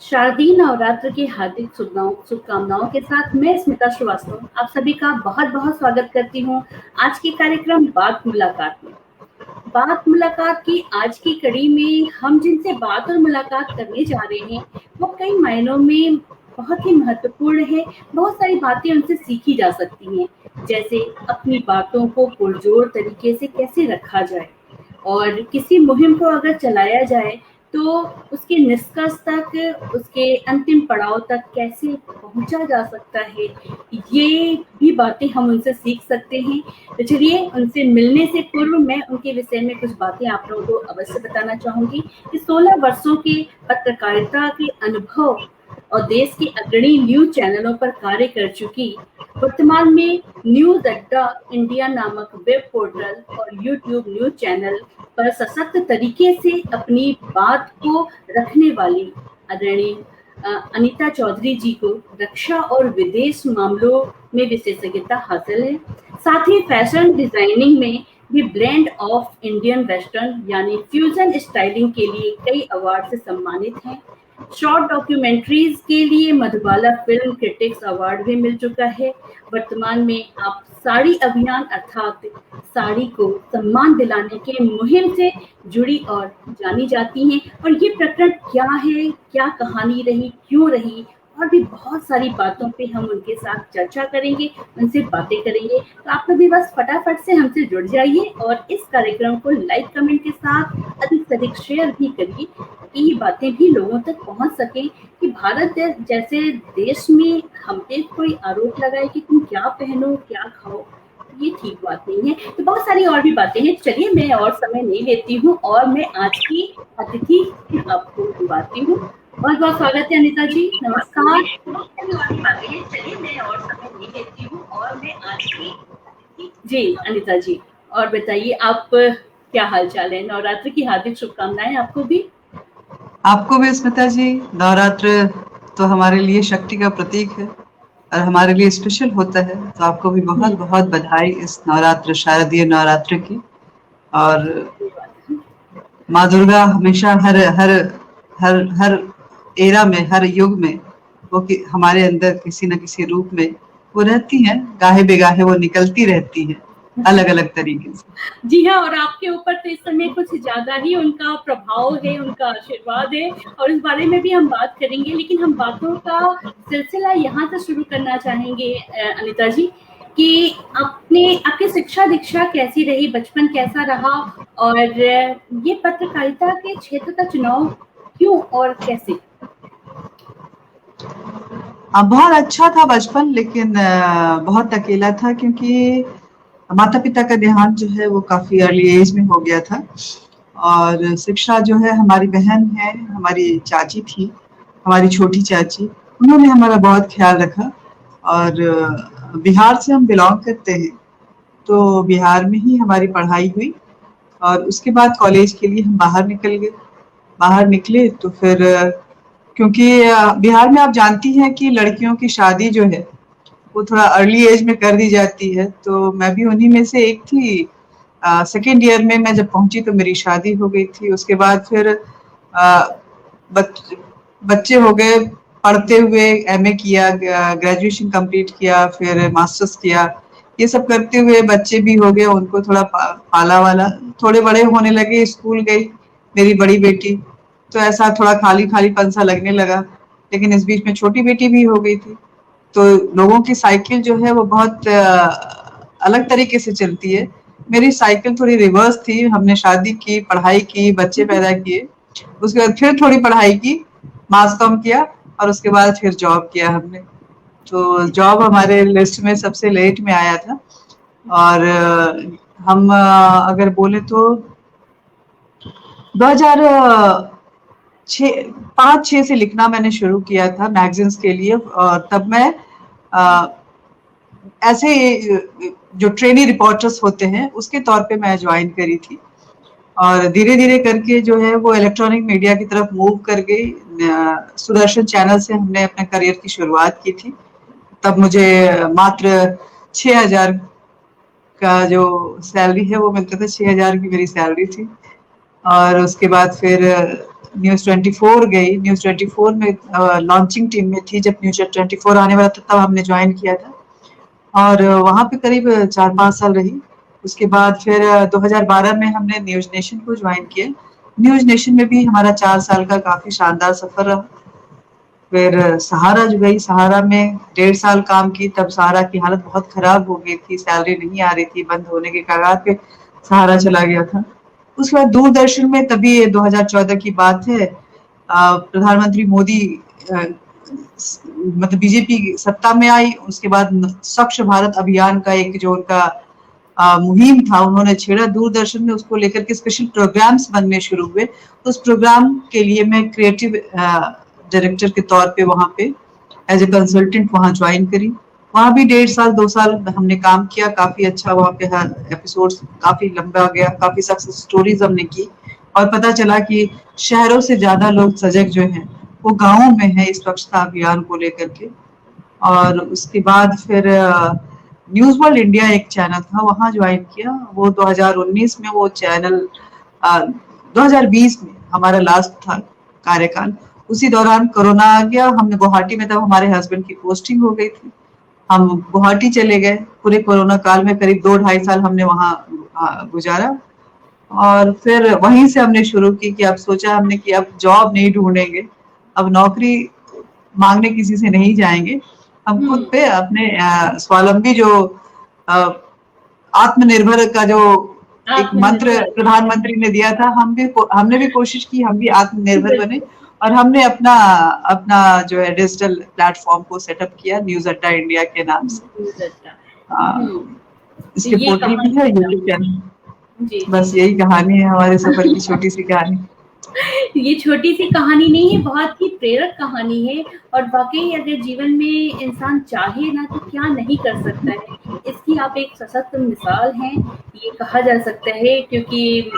शारदीय नवरात्र की हार्दिक शुभकामनाओं के साथ मैं स्मिता श्रीवास्तव आप सभी का बहुत-बहुत स्वागत करती हूँ आज के कार्यक्रम बात मुलाकात में। बात मुलाकात की आज की कड़ी में हम जिनसे बात और मुलाकात करने जा रहे हैं, वो कई मायनों में बहुत ही महत्वपूर्ण है। बहुत सारी बातें उनसे सीखी जा सकती हैं, जैसे अपनी बातों को पुरजोर तरीके से कैसे रखा जाए और किसी मुहिम को अगर चलाया जाए तो उसके निष्कर्ष तक, उसके अंतिम पड़ाव तक कैसे पहुंचा जा सकता है, ये भी बातें हम उनसे सीख सकते हैं। तो चलिए उनसे मिलने से पूर्व मैं उनके विषय में कुछ बातें आप लोगों को अवश्य बताना चाहूंगी कि 16 वर्षों के पत्रकारिता के अनुभव और देश के अग्रणी न्यूज चैनलों पर कार्य कर चुकी, वर्तमान में न्यूज अड्डा इंडिया नामक वेब पोर्टल और यूट्यूब न्यूज चैनल पर सशक्त तरीके से अपनी बात को रखने वाली आदरणीय अनीता चौधरी जी को रक्षा और विदेश मामलों में विशेषज्ञता हासिल है। साथ ही फैशन डिजाइनिंग में भी ब्लेंड ऑफ इंडियन वेस्टर्न यानी फ्यूजन स्टाइलिंग के लिए कई अवार्ड से सम्मानित हैं। शॉर्ट डॉक्यूमेंट्रीज के लिए मधुबाला फिल्म क्रिटिक्स अवार्ड भी मिल चुका है। वर्तमान में आप साड़ी अभियान अर्थात साड़ी को सम्मान दिलाने के मुहिम से जुड़ी और जानी जाती हैं। और ये प्रकरण क्या है, क्या कहानी रही, क्यों रही, और भी बहुत सारी बातों पे हम उनके साथ चर्चा करेंगे, उनसे बातें करेंगे। तो आप लोग भी बस फटाफट से हमसे जुड़ जाइए और इस कार्यक्रम को लाइक कमेंट के साथ अधिक से अधिक शेयर भी करिए कि ये बातें भी लोगों तक पहुंच सकें कि भारत जैसे देश में हम पे कोई आरोप लगाए कि तुम क्या पहनो क्या खाओ, ये ठीक बात नहीं है। तो बहुत सारी और भी बातें हैं। चलिए मैं और समय नहीं लेती हूँ और मैं आज की अतिथि आपको बुलाती हूँ। बहुत बहुत स्वागत है अनीता जी, नमस्कार। चलिए मैं और समय नहीं लेती हूँ और मैं आज की जी अनीता जी, और बताइए आप क्या हाल चाल है। नवरात्र की हार्दिक शुभकामनाएं आपको भी। आपको भी स्मिता जी। नवरात्र तो हमारे लिए शक्ति का प्रतीक है और हमारे लिए स्पेशल होता है, तो आपको भी बहुत बहुत बधाई इस नवरात्र, शारदीय नवरात्र की। और माँ दुर्गा हमेशा हर हर हर हर एरा में, हर युग में वो हमारे अंदर किसी न किसी रूप में वो रहती हैं, गाहे बेगाहे वो निकलती रहती हैं अलग अलग तरीके से। जी हाँ, और आपके ऊपर तो इस समय कुछ ज्यादा ही उनका प्रभाव है, उनका आशीर्वाद है, और इस बारे में भी हम बात करेंगे। लेकिन हम बातों का सिलसिला यहाँ से शुरू करना चाहेंगे अनीता जी कि आपकी शिक्षा दीक्षा कैसी रही, बचपन कैसा रहा, और ये पत्रकारिता के क्षेत्र का चुनाव क्यों और कैसे। बहुत अच्छा था बचपन, लेकिन बहुत अकेला था क्योंकि माता पिता का देहांत जो है वो काफी अर्ली एज में हो गया था। और शिक्षा जो है, हमारी बहन है, हमारी चाची थी, हमारी छोटी चाची, उन्होंने हमारा बहुत ख्याल रखा। और बिहार से हम बिलोंग करते हैं, तो बिहार में ही हमारी पढ़ाई हुई। और उसके बाद कॉलेज के लिए हम बाहर निकल गए। बाहर निकले तो फिर क्योंकि बिहार में आप जानती हैं कि लड़कियों की शादी जो है वो थोड़ा अर्ली एज में कर दी जाती है, तो मैं भी उन्हीं में से एक थी। सेकेंड ईयर में मैं जब पहुंची तो मेरी शादी हो गई थी। उसके बाद फिर बच्चे हो गए, पढ़ते हुए एमए किया, ग्रेजुएशन कंप्लीट किया, फिर मास्टर्स किया। ये सब करते हुए बच्चे भी हो गए, उनको थोड़ा पाला वाला, थोड़े बड़े होने लगे, स्कूल गई मेरी बड़ी बेटी, तो ऐसा थोड़ा खाली खालीपन सा लगने लगा। लेकिन इस बीच में छोटी बेटी भी हो गई थी, तो लोगों की साइकिल जो है वो बहुत अलग तरीके से चलती है। मेरी साइकिल थोड़ी रिवर्स थी। हमने शादी की, पढ़ाई की, बच्चे पैदा किए, उसके बाद फिर थोड़ी पढ़ाई की, मास कॉम किया, और उसके बाद फिर जॉब किया हमने। तो जॉब हमारे लिस्ट में सबसे लेट में आया था। और हम अगर बोले तो 2005-6 से लिखना मैंने शुरू किया था मैगजीन्स के लिए। और तब मैं ऐसे जो ट्रेनी रिपोर्टर्स होते हैं उसके तौर पे मैं ज्वाइन करी थी। और धीरे धीरे करके जो है वो इलेक्ट्रॉनिक मीडिया की तरफ मूव कर गई। सुदर्शन चैनल से हमने अपने करियर की शुरुआत की थी। तब मुझे मात्र 6,000 का जो सैलरी है वो मिलता था, 6,000 की मेरी सैलरी थी। और उसके बाद फिर न्यूज़ 24 गई। न्यूज़ 24 में लॉन्चिंग टीम में थी, जब न्यूज़ 24 आने वाला था तब हमने ज्वाइन किया था, और वहाँ पे करीब 4-5 साल रही। उसके बाद फिर 2012 में हमने न्यूज़ नेशन को ज्वाइन किया। न्यूज़ नेशन में भी हमारा 4 साल का काफ़ी शानदार सफ़र रहा। फिर सहारा जो गई, सहारा में 1.5 साल काम की, तब सहारा की हालत बहुत खराब हो गई थी, सैलरी नहीं आ रही थी, बंद होने के कगार पे सहारा चला गया था। उसके बाद दूरदर्शन में, तभी ये 2014 की बात है, प्रधानमंत्री मोदी मतलब बीजेपी सत्ता में आई। उसके बाद स्वच्छ भारत अभियान का एक जो उनका मुहिम था उन्होंने छेड़ा दूरदर्शन में, उसको लेकर के स्पेशल प्रोग्राम्स बनने शुरू हुए। उस प्रोग्राम के लिए मैं क्रिएटिव डायरेक्टर के तौर पे वहाँ पे एज ए कंसल्टेंट वहाँ ज्वाइन करी। वहाँ भी 1.5 साल 2 साल हमने काम किया, काफी अच्छा। वहाँ पे हर एपिसोड काफी लंबा गया, काफी सक्सेस स्टोरीज हमने की, और पता चला कि शहरों से ज्यादा लोग सजग जो हैं वो गाँवों में है इस स्वच्छता अभियान को लेकर के। और उसके बाद फिर न्यूज वर्ल्ड इंडिया एक चैनल था, वहाँ ज्वाइन किया। वो 2019 में वो चैनल 2020 में हमारा लास्ट था कार्यकाल। उसी दौरान कोरोना आ गया। हमने गुवाहाटी में, तब हमारे हस्बैंड की पोस्टिंग हो गई थी, हम गुवाहाटी चले गए। पूरे कोरोना काल में करीब 2-2.5 साल हमने वहाँ गुजारा, और फिर वहीं से हमने शुरू की कि अब सोचा हमने कि अब जॉब नहीं ढूंढेंगे, अब नौकरी मांगने किसी से नहीं जाएंगे, हम खुद पे अपने स्वावलंबी जो आत्मनिर्भर का जो एक मंत्र प्रधानमंत्री ने दिया था, हमने भी कोशिश की, हम भी आत्मनिर्भर बने, और हमने अपना अपना जो है डिजिटल प्लेटफॉर्म को सेटअप किया न्यूज अड्डा इंडिया के नाम से। इसके पोर्टल भी है, यूट्यूब चैनल। बस यही कहानी है हमारे सफर की, छोटी सी कहानी। ये छोटी सी कहानी नहीं है, बहुत ही प्रेरक कहानी है। और वाकई अगर जीवन में इंसान चाहे ना तो क्या नहीं कर सकता है, इसकी आप एक सशक्त मिसाल हैं, ये कहा जा सकता है। क्योंकि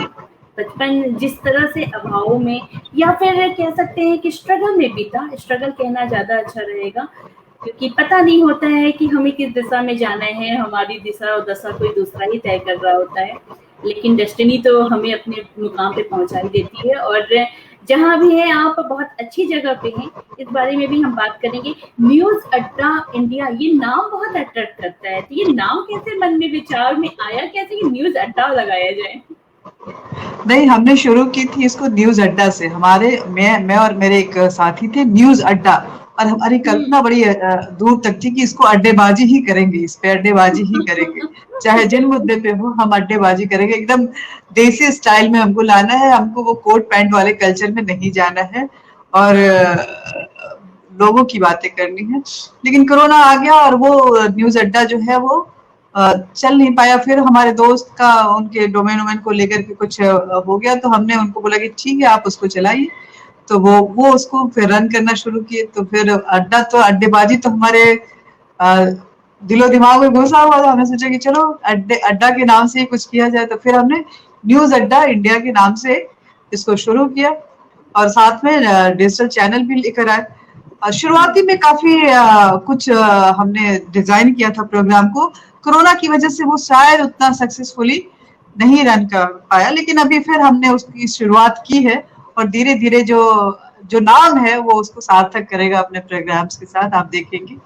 बचपन जिस तरह से अभावों में, या फिर कह सकते हैं कि स्ट्रगल में बीता, स्ट्रगल कहना ज्यादा अच्छा रहेगा, क्योंकि पता नहीं होता है कि हमें किस दिशा में जाना है, हमारी दिशा और दशा कोई दूसरा ही तय कर रहा होता है, लेकिन डेस्टिनी तो हमें अपने मुकाम पे पहुंचा ही देती है। और जहां भी है आप बहुत अच्छी जगह पे हैं, इस बारे में भी हम बात करेंगे। न्यूज अड्डा इंडिया, ये नाम बहुत अट्रैक्ट करता है, तो ये नाम कैसे मन में विचार में आया, कैसे कि न्यूज अड्डा लगाया जाए? नहीं, हमने शुरू की थी इसको न्यूज अड्डा से। मैं और मेरे एक साथी थे, न्यूज अड्डा, और हमारी कल्पना बड़ी दूर तक थी कि इसको अड्डेबाजी ही करेंगे, इस पे अड्डेबाजी ही करेंगे, चाहे जिन मुद्दे पे हो हम अड्डेबाजी करेंगे। एकदम देसी स्टाइल में हमको लाना है, हमको वो कोट पैंट वाले कल्चर में नहीं जाना है, और लोगों की बातें करनी है। लेकिन कोरोना आ गया और वो न्यूज अड्डा जो है वो चल नहीं पाया। फिर हमारे दोस्त का उनके डोमेन को लेकर के कुछ हो गया, तो हमने उनको बोला कि ठीक है आप उसको चलाइए। तो वो उसको फिर रन करना शुरू किए। तो फिर अड्डेबाजी तो हमारे दिलो दिमाग में घुसा हुआ था। हमने सोचा कि चलो अड्डा के नाम से ही कुछ किया जाए। तो फिर हमने न्यूज अड्डा इंडिया के नाम से इसको शुरू किया, और साथ में डिजिटल चैनल भी लेकर आए। शुरुआती में काफी कुछ हमने डिजाइन किया था प्रोग्राम को। कोरोना की वजह से वो शायद उतना सक्सेसफुली नहीं रन कर पाया, लेकिन अभी फिर हमने उसकी शुरुआत की है, और धीरे धीरे जो नाम है वो उसको सार्थक करेगा अपने प्रोग्राम्स के साथ, आप देखेंगे।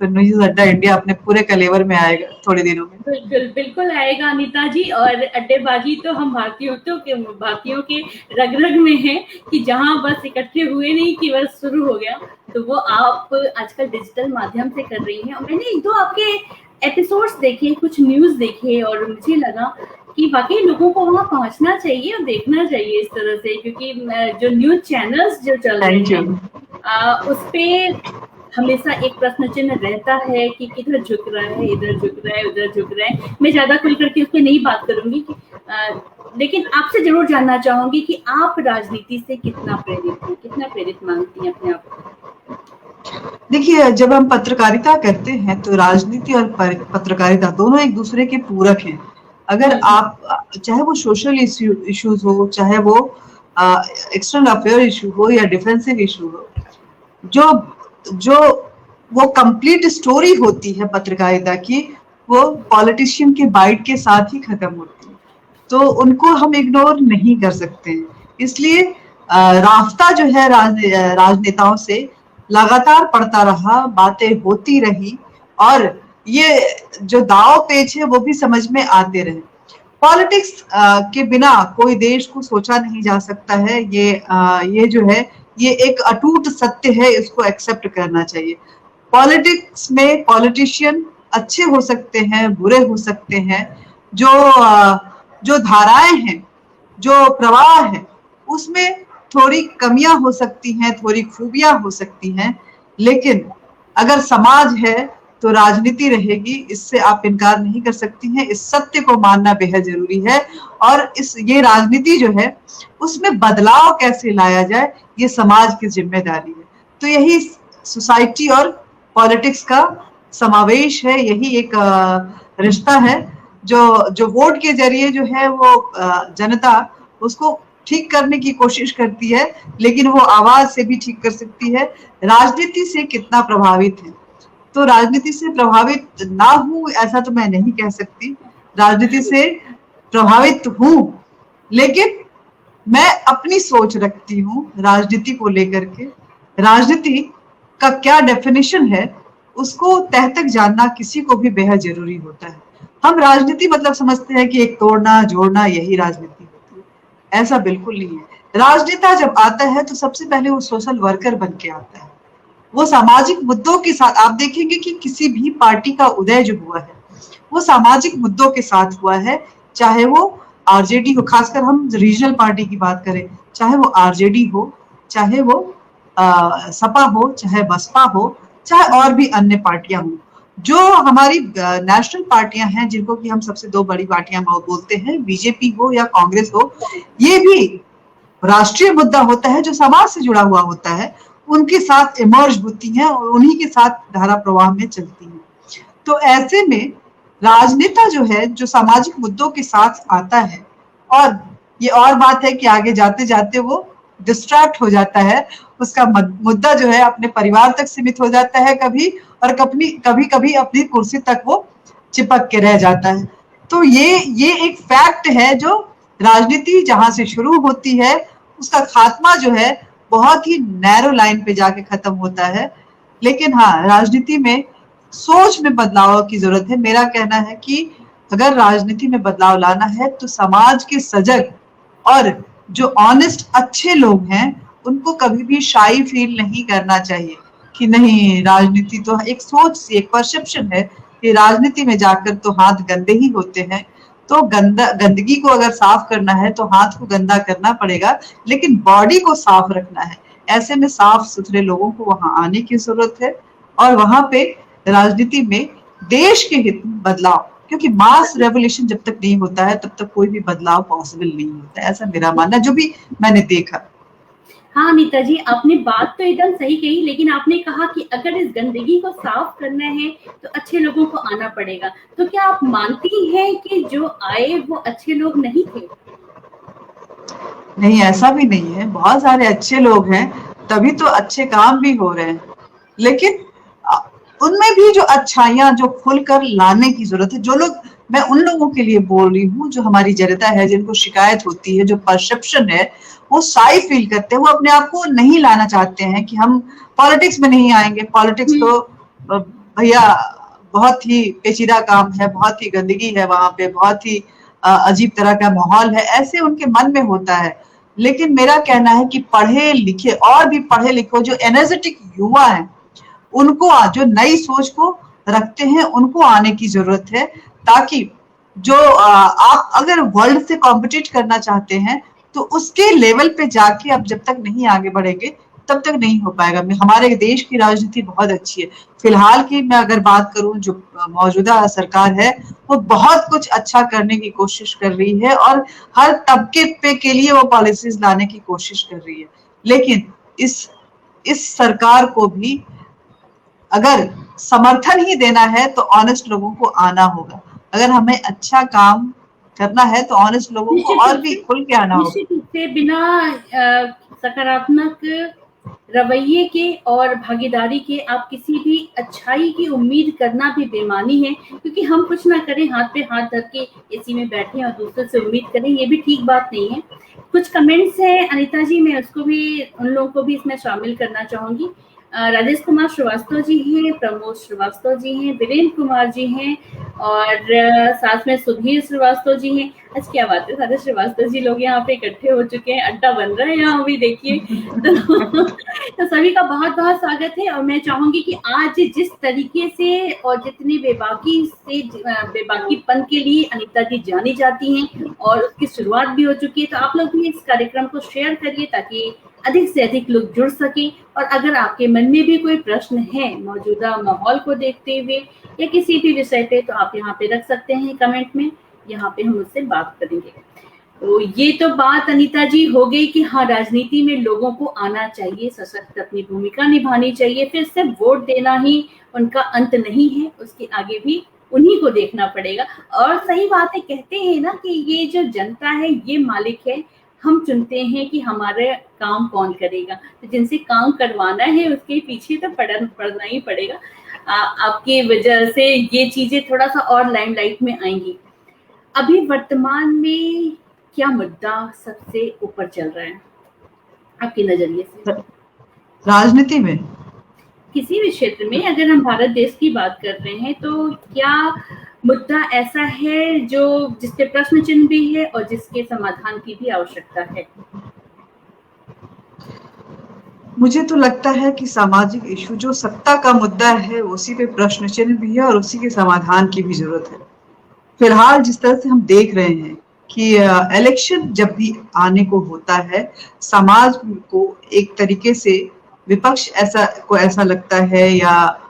तो न्यूज अड्डा इंडिया अपने पूरे कलेवर में आएगा थोड़े दिनों में। बिल्कुल बिल्कुल आएगा अनीता जी। और अड्डेबाजी तो हम भारतीयों के रग रग में है, कि जहां बस इकट्ठे हुए नहीं कि बस शुरू हो गया। तो वो आप आजकल डिजिटल माध्यम से कर रही हैं। और मैंने 1-2 आपके एपिसोड्स देखे, कुछ न्यूज देखे, और मुझे लगा कि वाकई लोगों को वहां पहुंचना चाहिए और देखना चाहिए इस तरह से, क्योंकि जो न्यूज चैनल्स जो चल रहे हैं उस पे हमेशा एक प्रश्न चिन्ह रहता है कि किधर झुक रहा है, इधर झुक रहा है, उधर झुक रहा है। मैं ज्यादा खुल करके उस पर नहीं बात करूंगी, लेकिन आपसे जरूर जानना चाहूंगी कि आप राजनीति से कितना प्रेरित हैं, कितना प्रेरित मानती हैं अपने आप को? देखिए, जब हम पत्रकारिता करते हैं तो राजनीति और पत्रकारिता दोनों एक दूसरे के पूरक हैं। अगर आप, चाहे वो सोशल इश्यूज हो, चाहे वो एक्सटर्नल अफेयर इशू हो या डिफेंसिव इशू हो, जो वो कंप्लीट स्टोरी होती है पत्रकारिता की, वो पॉलिटिशियन के बाइट के साथ ही खत्म होती है। तो उनको हम इग्नोर नहीं कर सकते हैं। इसलिए राफ्ता जो है राजनेताओं से लगातार पड़ता रहा, बातें होती रही और ये जो दाव पेच है वो भी समझ में आते रहे। पॉलिटिक्स के बिना कोई देश को सोचा नहीं जा सकता है। ये जो है ये एक अटूट सत्य है, इसको एक्सेप्ट करना चाहिए। पॉलिटिक्स में पॉलिटिशियन अच्छे हो सकते हैं, बुरे हो सकते हैं। जो जो धाराएं हैं, जो प्रवाह है, उसमें थोड़ी कमियां हो सकती हैं, थोड़ी खूबियां हो सकती हैं, लेकिन अगर समाज है तो राजनीति रहेगी, इससे आप इनकार नहीं कर सकती हैं। इस सत्य को मानना बेहद जरूरी है और ये राजनीति जो है उसमें बदलाव कैसे लाया जाए, ये समाज की जिम्मेदारी है। तो यही सोसाइटी और पॉलिटिक्स का समावेश है, यही एक रिश्ता है जो वोट के जरिए जो है वो जनता उसको ठीक करने की कोशिश करती है, लेकिन वो आवाज से भी ठीक कर सकती है। राजनीति से कितना प्रभावित है, तो राजनीति से प्रभावित ना हूं ऐसा तो मैं नहीं कह सकती। राजनीति से प्रभावित हूं, लेकिन मैं अपनी सोच रखती हूँ राजनीति को लेकर के। राजनीति का क्या डेफिनेशन है उसको तह तक जानना किसी को भी बेहद जरूरी होता है। हम राजनीति मतलब समझते हैं कि एक तोड़ना जोड़ना, यही राजनीति होती है। ऐसा बिल्कुल नहीं है। राजनेता जब आता है तो सबसे पहले वो सोशल वर्कर बन के आता है। वो सामाजिक मुद्दों के साथ, आप देखेंगे कि किसी भी पार्टी का उदय जो हुआ है वो सामाजिक मुद्दों के साथ हुआ है, चाहे वो आरजेडी हो, खासकर हम रीजनल पार्टी की बात करें, चाहे वो आरजेडी हो, चाहे वो सपा हो, चाहे बसपा हो, चाहे और भी अन्य पार्टियां हो। जो हमारी नेशनल पार्टियां हैं, जिनको कि हम सबसे दो बड़ी पार्टियां बोलते हैं, बीजेपी हो या कांग्रेस हो, ये भी राष्ट्रीय मुद्दा होता है जो समाज से जुड़ा हुआ होता है, उनके साथ इमर्ज होती हैं और उन्हीं के साथ धारा प्रवाह में चलती हैं। तो ऐसे में राजनेता जो है जो सामाजिक मुद्दों के साथ आता है, और ये और बात है कि आगे जाते जाते वो डिस्ट्रैक्ट हो जाता है, उसका मुद्दा जो है अपने परिवार तक सीमित हो जाता है कभी, और कभी कभी अपनी कुर्सी तक वो चिपक के रह जाता है। तो ये एक फैक्ट है, जो राजनीति जहां से शुरू होती है उसका खात्मा जो है बहुत ही नैरो लाइन पे जाके खत्म होता है। लेकिन हाँ, राजनीति में सोच में बदलाव की जरूरत है। मेरा कहना है कि अगर राजनीति में बदलाव लाना है तो समाज के सजग और जो ऑनेस्ट अच्छे लोग हैं उनको कभी भी शाई फील नहीं करना चाहिए कि नहीं, राजनीति तो एक सोच सी, एक परसेप्शन है कि राजनीति में जाकर तो हाथ गंदे ही होते हैं। तो गंदगी को अगर साफ करना है तो हाथ को गंदा करना पड़ेगा, लेकिन बॉडी को साफ रखना है। ऐसे में साफ सुथरे लोगों को वहां आने की जरूरत है और वहां पे राजनीति में देश के हित में बदलाव, क्योंकि मास रेवोल्यूशन जब तक नहीं होता है तब तक कोई भी बदलाव पॉसिबल नहीं होता है, ऐसा मेरा मानना, जो भी मैंने देखा। हाँ नीता जी, आपने बात तो एकदम सही कही, लेकिन आपने कहा कि अगर इस गंदगी को साफ करना है तो अच्छे लोगों को आना पड़ेगा। तो क्या आप मानती हैं कि जो आए वो अच्छे लोग नहीं थे? नहीं, ऐसा भी नहीं है, बहुत सारे अच्छे लोग हैं, तभी तो अच्छे काम भी हो रहे हैं। लेकिन उनमें भी जो अच्छाइयां जो खुलकर लाने की जरूरत है, जो लोग, मैं उन लोगों के लिए बोल रही हूँ जो हमारी जनता है, जिनको शिकायत होती है, जो परसेप्शन है, वो शाई फील करते हैं, वो अपने आप को नहीं लाना चाहते हैं कि हम पॉलिटिक्स में नहीं आएंगे। पॉलिटिक्स तो भैया बहुत ही पेचीदा काम है, बहुत ही गंदगी है वहां पे, बहुत ही अजीब तरह का माहौल है, ऐसे उनके मन में होता है। लेकिन मेरा कहना है कि पढ़े लिखे और भी पढ़े लिखे जो एनर्जेटिक युवा हैं, उनको जो नई सोच को रखते हैं उनको आने की जरूरत है, ताकि जो आप अगर वर्ल्ड से कॉम्पिटिट करना चाहते हैं तो उसके लेवल पे जाके आप जब तक नहीं आगे बढ़ेंगे तब तक नहीं हो पाएगा। हमारे देश की राजनीति बहुत अच्छी है। फिलहाल की मैं अगर बात करूं, जो मौजूदा सरकार है वो बहुत कुछ अच्छा करने की कोशिश कर रही है और हर तबके पे के लिए वो पॉलिसीज लाने की कोशिश कर रही है। लेकिन इस सरकार को भी अगर समर्थन ही देना है तो ऑनेस्ट लोगों को आना होगा। अगर हमें अच्छा काम करना है तो ऑनेस्ट लोगों को और भी खुल के आना होगा। निश्चित रूप से बिना सकारात्मक रवैये के और भागीदारी के आप किसी भी अच्छाई की उम्मीद करना भी बेमानी है, क्योंकि हम कुछ ना करें, हाथ पे हाथ धर के एसी में बैठे और दूसरे से उम्मीद करें, ये भी ठीक बात नहीं है। कुछ कमेंट्स हैं अनीता जी, मैं उसको भी, उन लोगों को भी इसमें शामिल करना चाहूंगी। राजेश कुमार श्रीवास्तव जी हैं, प्रमोद श्रीवास्तव जी हैं, वीरेंद्र कुमार जी हैं और साथ में सुधीर श्रीवास्तव जी हैं। आज क्या बात है, सारे श्रीवास्तव जी लोग यहाँ पे इकट्ठे हो चुके हैं, अड्डा बन रहा है यहाँ अभी देखिए। तो सभी का बहुत बहुत स्वागत है। और मैं चाहूंगी कि आज जिस तरीके से और जितनी बेबाकीपन के लिए अनीता जी जानी जाती हैं और उसकी शुरुआत भी हो चुकी है, तो आप लोग भी इस कार्यक्रम को शेयर करिए ताकि अधिक से अधिक लोग जुड़ सके। और अगर आपके मन में भी कोई प्रश्न है मौजूदा माहौल को देखते हुए या किसी भी विषय पे, तो आप यहाँ पे रख सकते हैं कमेंट में, यहाँ पे हम उससे बात करेंगे। तो ये तो बात अनीता जी हो गई कि हाँ, राजनीति में लोगों को आना चाहिए, सशक्त अपनी भूमिका निभानी चाहिए, फिर सिर्फ वोट देना ही उनका अंत नहीं है, उसके आगे भी उन्हीं को देखना पड़ेगा। और सही बात है, कहते हैं ना कि ये जो जनता है ये मालिक है, हम चुनते हैं कि हमारे काम कौन करेगा, तो जिनसे काम करवाना है उसके पीछे तो पड़ना ही पड़ेगा। आपकी वजह से ये चीजें थोड़ा सा और लाइमलाइट में आएंगी। अभी वर्तमान में क्या मुद्दा सबसे ऊपर चल रहा है आपके नजरिए से? राजनीति में किसी भी क्षेत्र में, अगर हम भारत देश की बात कर रहे हैं, तो क्या मुद्दा ऐसा है जो जिसपे प्रश्न चिन्ह भी है और जिसके समाधान की भी आवश्यकता है? मुझे तो लगता है कि सामाजिक इशू जो सत्ता का मुद्दा है उसी पे प्रश्न चिन्ह भी है और उसी के समाधान की भी जरूरत है। फिलहाल जिस तरह से हम देख रहे हैं कि इलेक्शन जब भी आने को होता है, समाज को एक तरीके से विपक्ष ऐसा लगता है, या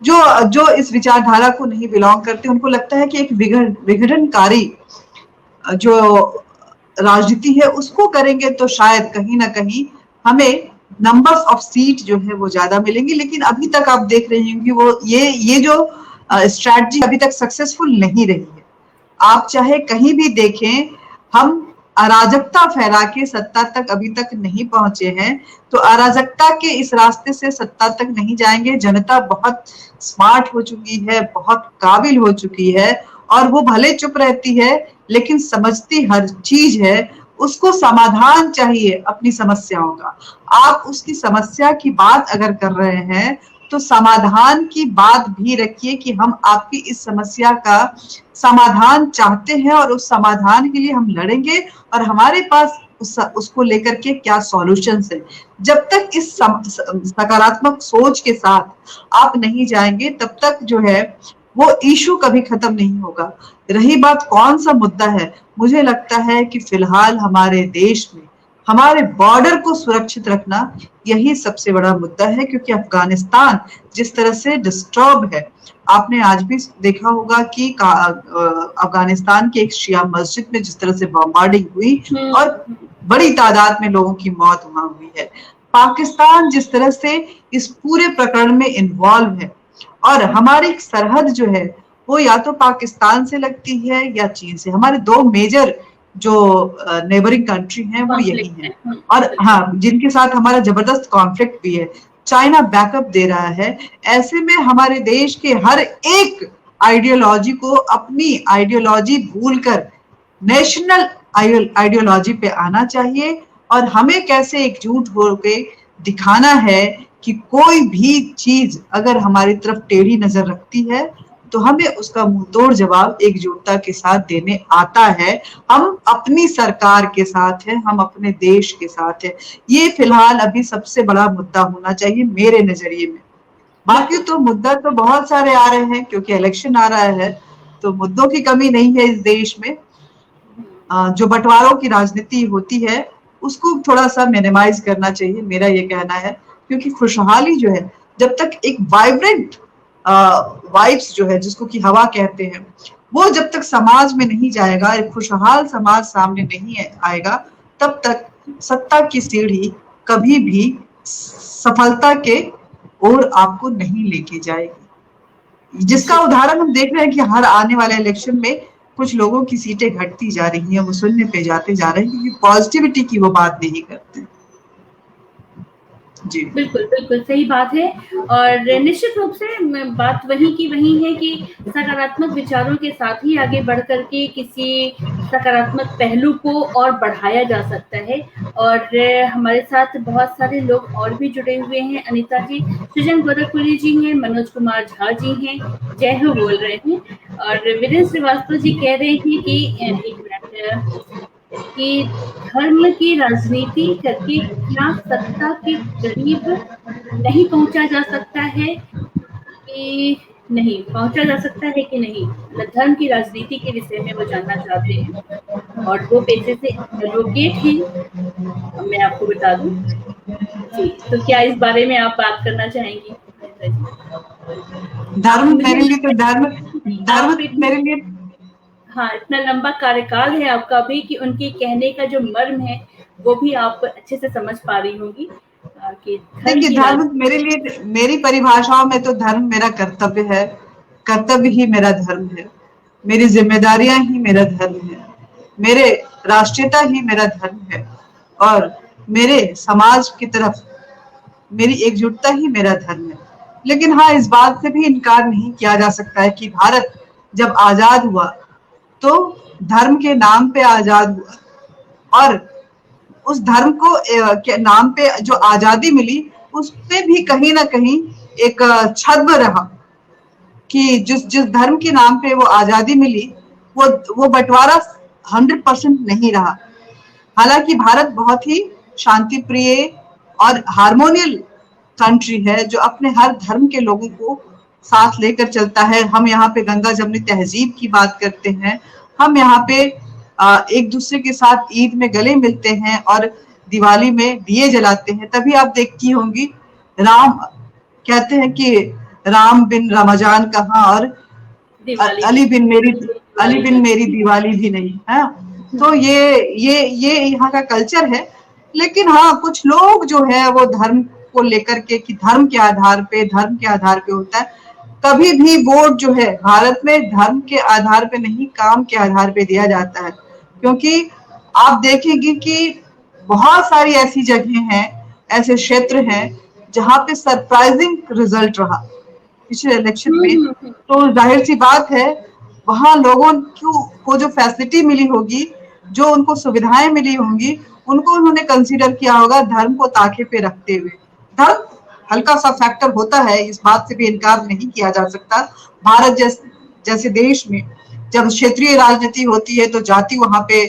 जो इस विचारधारा को नहीं बिलोंग करते उनको लगता है कि एक विघटनकारी जो राजनीति है उसको करेंगे तो शायद कहीं ना कहीं हमें नंबर्स ऑफ सीट जो है वो ज्यादा मिलेंगी। लेकिन अभी तक आप देख रहे हैं कि वो ये जो स्ट्रैटेजी अभी तक सक्सेसफुल नहीं रही है। आप चाहे कहीं भी देखें, हम अराजकता फैला के सत्ता तक अभी तक नहीं पहुंचे हैं, तो अराजकता के इस रास्ते से सत्ता तक नहीं जाएंगे। जनता बहुत स्मार्ट हो चुकी है, बहुत काबिल हो चुकी है और वो भले चुप रहती है लेकिन समझती हर चीज है। उसको समाधान चाहिए अपनी समस्याओं का। आप उसकी समस्या की बात अगर कर रहे हैं तो समाधान की बात भी रखिए कि हम आपकी इस समस्या का समाधान चाहते हैं और उस समाधान के लिए हम लड़ेंगे और हमारे पास उसको लेकर के क्या सॉल्यूशंस है। जब तक इस सकारात्मक सोच के साथ आप नहीं जाएंगे तब तक जो है वो इशू कभी खत्म नहीं होगा। रही बात कौन सा मुद्दा है, मुझे लगता है कि फिलहाल हमारे देश में हमारे बॉर्डर को सुरक्षित रखना यही सबसे बड़ा मुद्दा है, क्योंकि अफगानिस्तान जिस तरह से डिस्टर्ब है, आपने आज भी देखा होगा कि अफगानिस्तान की एक शिया मस्जिद में जिस तरह से बॉम्बार्डिंग हुई और बड़ी तादाद में लोगों की मौत वहां हुई है। पाकिस्तान जिस तरह से इस पूरे प्रकरण में इन्वॉल्व है और हमारी सरहद जो है वो या तो पाकिस्तान से लगती है या चीन से। हमारे दो मेजर जो नेबरिंग कंट्री हैं वो यही हैं और हाँ, जिनके साथ हमारा जबरदस्त कॉन्फ्लिक्ट भी है। चाइना बैकअप दे रहा है। ऐसे में हमारे देश के हर एक आइडियोलॉजी को अपनी आइडियोलॉजी भूलकर नेशनल आइडियोलॉजी पे आना चाहिए और हमें कैसे एकजुट होकर दिखाना है कि कोई भी चीज अगर हमारी तरफ टेढ़ी नजर रखती है तो हमें उसका मुंहतोड़ जवाब एकजुटता के साथ देने आता है। हम अपनी सरकार के साथ हैं, हम अपने देश के साथ हैं। ये फिलहाल अभी सबसे बड़ा मुद्दा होना चाहिए मेरे नजरिए में। बाकी तो मुद्दा तो बहुत सारे आ रहे हैं क्योंकि इलेक्शन आ रहा है, तो मुद्दों की कमी नहीं है इस देश में। जो बंटवारों की राजनीति होती है उसको थोड़ा सा मिनिमाइज करना चाहिए, मेरा ये कहना है। क्योंकि खुशहाली जो है, जब तक एक वाइब्रेंट वाइब्स जो है जिसको कि हवा कहते हैं, वो जब तक समाज में नहीं जाएगा, एक खुशहाल समाज सामने नहीं आएगा, तब तक सत्ता की सीढ़ी कभी भी सफलता के ओर आपको नहीं लेके जाएगी। जिसका उदाहरण हम देख रहे हैं कि हर आने वाले इलेक्शन में कुछ लोगों की सीटें घटती जा रही हैं, वो शून्य पे जाते जा रहे हैं क्योंकि पॉजिटिविटी की वो बात नहीं करते। जी बिल्कुल बिल्कुल सही बात है। और निश्चित रूप से बात वही की वही है कि सकारात्मक विचारों के साथ ही आगे बढ़ करके किसी सकारात्मक पहलू को और बढ़ाया जा सकता है। और हमारे साथ बहुत सारे लोग और भी जुड़े हुए हैं। अनीता जी, सृजन गोरखपुरी जी हैं, मनोज कुमार झा जी हैं, जय हो बोल रहे हैं। और वीरेंद्र श्रीवास्तव जी कह रहे हैं कि एक मिनट, कि धर्म की राजनीति करके क्या सत्ता के करीब नहीं पहुंचा जा सकता है, कि नहीं पहुंचा जा सकता है कि नहीं, धर्म की राजनीति के विषय में वो जानना चाहते हैं। और वो पेशे से एडवोकेट हैं, मैं आपको बता दूं जी। तो क्या इस बारे में आप बात करना चाहेंगी? धर्म मेरे लिए तो धर्म मेरे लिए, हाँ, इतना लंबा कार्यकाल है आपका भी कि उनके कहने का जो मर्म है वो भी आप अच्छे से समझ पा रही होंगी। देखिए, धर्म मेरे लिए, मेरी परिभाषाओं में तो धर्म मेरा कर्तव्य है, कर्तव्य ही मेरा धर्म है, मेरी जिम्मेदारियां ही मेरा धर्म है, मेरे राष्ट्रीयता ही मेरा धर्म है, और मेरे समाज की तरफ मेरी एकजुटता ही मेरा धर्म है। लेकिन हाँ, इस बात से भी इनकार नहीं किया जा सकता है कि भारत जब आजाद हुआ तो धर्म के नाम पे आजाद हुआ, और उस धर्म को के नाम पे जो आजादी मिली उसपे भी कहीं ना कहीं एक छद्म रहा कि जिस जिस धर्म के नाम पे वो आजादी मिली वो बंटवारा 100% नहीं रहा। हालांकि भारत बहुत ही शांति प्रिय और हार्मोनियल कंट्री है जो अपने हर धर्म के लोगों को साथ लेकर चलता है। हम यहाँ पे गंगा जमनी तहजीब की बात करते हैं, हम यहाँ पे एक दूसरे के साथ ईद में गले मिलते हैं और दिवाली में दिए जलाते हैं। तभी आप देखती होंगी राम कहते हैं कि राम बिन रमजान कहाँ और अली बिन मेरी दिवाली भी नहीं है। तो ये यहाँ का कल्चर है। लेकिन हाँ, कुछ लोग जो है वो धर्म को लेकर के कि धर्म के आधार पे होता है। कभी भी वोट जो है भारत में धर्म के आधार पे नहीं, काम के आधार पे दिया जाता है। क्योंकि आप देखेंगे कि बहुत सारी ऐसी जगह हैं, ऐसे क्षेत्र हैं जहां पे सरप्राइजिंग रिजल्ट रहा पिछले इलेक्शन में। तो जाहिर सी बात है वहां लोगों को जो फैसिलिटी मिली होगी, जो उनको सुविधाएं मिली होंगी, उनको उन्होंने कंसीडर किया होगा धर्म को ताके पे रखते हुए। धर्म हल्का सा फैक्टर होता है, इस बात से भी इनकार नहीं किया जा सकता। भारत जैसे देश में जब क्षेत्रीय राजनीति होती है तो जाति वहां पे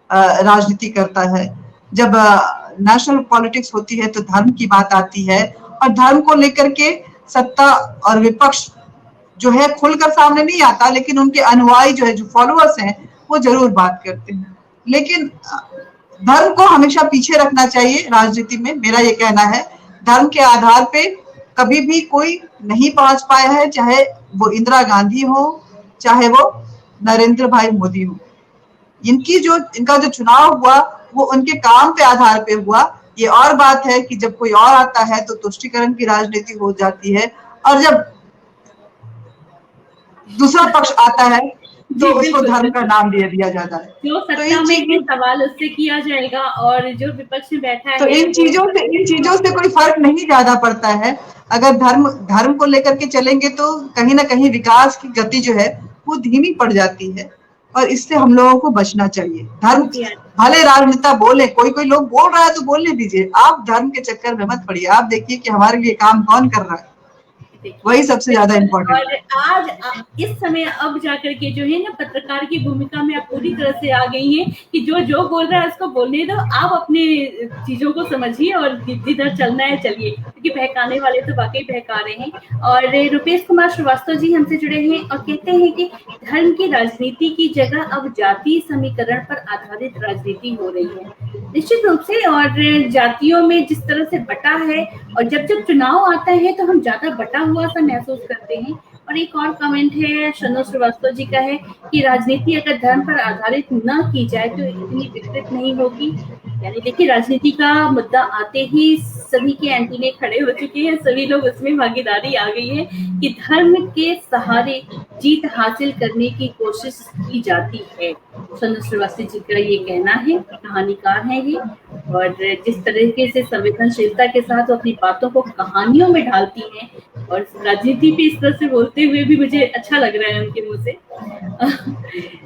राजनीति करता है, जब नेशनल पॉलिटिक्स होती है तो धर्म की बात आती है, और धर्म को लेकर के सत्ता और विपक्ष जो है खुलकर सामने नहीं आता, लेकिन उनके अनुयायी जो है, जो फॉलोअर्स हैं, वो जरूर बात करते हैं। लेकिन धर्म को हमेशा पीछे रखना चाहिए राजनीति में, मेरा ये कहना है। धर्म के आधार पे कभी भी कोई नहीं पहुंच पाया है, चाहे वो इंदिरा गांधी हो, चाहे वो नरेंद्र भाई मोदी हो। इनका जो चुनाव हुआ वो उनके काम पे आधार पे हुआ। ये और बात है कि जब कोई और आता है तो तुष्टीकरण की राजनीति हो जाती है, और जब दूसरा पक्ष आता है तो उसको धर्म का नाम दिया जाता है। जो सत्ता में सवाल उससे किया जाएगा और जो विपक्ष में बैठा है, तो इन चीजों से कोई फर्क नहीं ज्यादा पड़ता है। अगर धर्म को लेकर के चलेंगे तो कहीं ना कहीं विकास की गति जो है वो धीमी पड़ जाती है, और इससे हम लोगों को बचना चाहिए। धर्म भले राजनेता बोले, कोई लोग बोल रहा है तो बोलने दीजिए, आप धर्म के चक्कर में मत पड़िए। आप देखिए कि हमारे लिए काम कौन कर रहा है, वही सबसे ज्यादा इम्पोर्टेंट। और आज इस समय अब जाकर के जो है ना, पत्रकार की भूमिका में आप पूरी तरह से आ गई हैं कि जो बोल रहा है उसको बोलने दो, आप अपने चीजों को समझिए और जिधर चलना है चलिए, क्योंकि बहकाने वाले तो वाकई बहका रहे हैं। और रुपेश कुमार श्रीवास्तव जी हमसे जुड़े हैं और कहते हैं कि धर्म की राजनीति की जगह अब जातीय समीकरण पर आधारित राजनीति हो रही है। निश्चित रूप से, और जातियों में जिस तरह से बटा है, और जब चुनाव आता है तो हम ज्यादा बटा हुआ सा महसूस करते हैं। और एक और कमेंट है शनु श्रीवास्तव जी का है कि राजनीति अगर धर्म पर आधारित न की जाए तो इतनी विकृत नहीं होगी। यानी देखिए, राजनीति का मुद्दा आते ही सभी के एंटीने खड़े हो चुके हैं, सभी लोग उसमें भागीदारी आ गई है कि धर्म के सहारे जीत हासिल करने की कोशिश की जाती है। शनु श्रीवास्तव जी का ये कहना है, कहानीकार है ये। और जिस तरीके से संवेदनशीलता के साथ वो अपनी बातों को कहानियों में ढालती हैं, और राजनीति पे इस तरह से बोलते हुए भी मुझे अच्छा लग रहा है उनके मुँह से।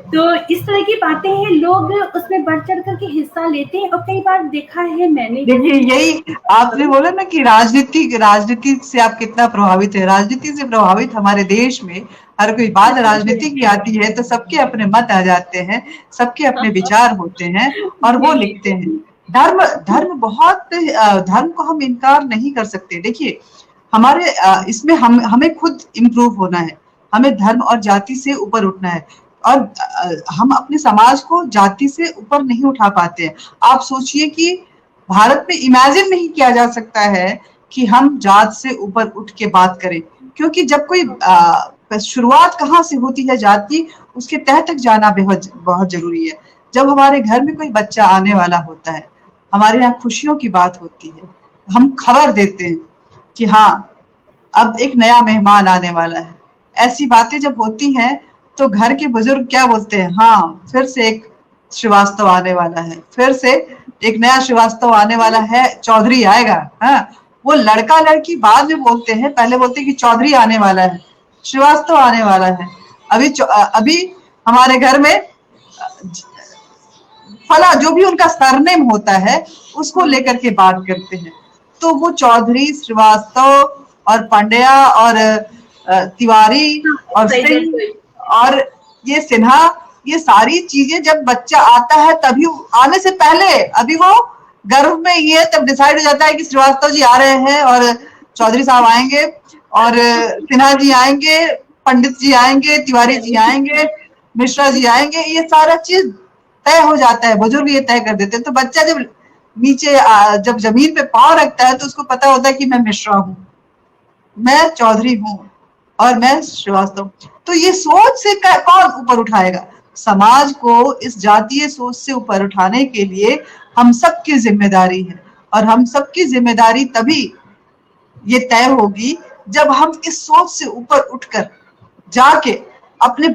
तो इस तरह की बातें हैं, लोग उसमें बढ़-चढ़ कर के हिस्सा लेते हैं, और कई बार देखा है मैंने देखिए, यही आपने बोला ना कि राजनीति राजनीति से आप कितना प्रभावित है। राजनीति से प्रभावित हमारे देश में हर कोई बात राजनीति की आती है तो सबके अपने मत आ जाते हैं, सबके अपने विचार होते हैं और वो जी, लिखते हैं। धर्म धर्म बहुत धर्म को हम इनकार नहीं कर सकते। देखिए, हमारे इसमें हमें खुद इम्प्रूव होना है, हमें धर्म और जाति से ऊपर उठना है, और हम अपने समाज को जाति से ऊपर नहीं उठा पाते हैं। आप सोचिए कि भारत में इमेजिन नहीं किया जा सकता है कि हम जात से ऊपर उठ के बात करें, क्योंकि जब कोई शुरुआत कहाँ से होती है जात की, उसके तह तक जाना बहुत बहुत जरूरी है। जब हमारे घर में कोई बच्चा आने वाला होता है, हमारे यहाँ खुशियों की बात होती है, हम खबर देते हैं कि हाँ, अब एक नया मेहमान आने वाला है। ऐसी बातें जब होती हैं तो घर के बुजुर्ग क्या बोलते हैं, हाँ फिर से एक श्रीवास्तव आने वाला है, फिर से एक नया श्रीवास्तव आने वाला है, चौधरी आएगा। हाँ, वो लड़का लड़की बाद में बोलते हैं, पहले बोलते हैं कि चौधरी आने वाला है, श्रीवास्तव आने वाला है। अभी हमारे घर में फला जो भी उनका सरनेम होता है उसको लेकर के बात करते हैं। तो वो चौधरी, श्रीवास्तव और पांड्या और तिवारी और सही सिंह और ये सिन्हा, ये सारी चीजें जब बच्चा आता है तभी, आने से पहले अभी वो गर्भ में ही है, तब डिसाइड हो जाता है कि श्रीवास्तव जी आ रहे हैं और चौधरी साहब आएंगे और सिन्हा जी आएंगे, पंडित जी आएंगे, तिवारी जी आएंगे, मिश्रा जी आएंगे। ये सारा चीज तय हो जाता है, बुजुर्ग ये तय कर देते हैं। तो बच्चा जब नीचे जब जमीन पे पांव रखता है तो उसको पता होता है कि मैं मिश्रा हूँ, मैं चौधरी हूँ और मैं श्रीवास्तव। तो ये सोच से कौन ऊपर उठाएगा? समाज को इस जातीय सोच से ऊपर उठाने के लिए हम सबकी जिम्मेदारी है, और हम सबकी जिम्मेदारी तभी ये तय होगी जब हम इस सोच से ऊपर उठकर जाके अपने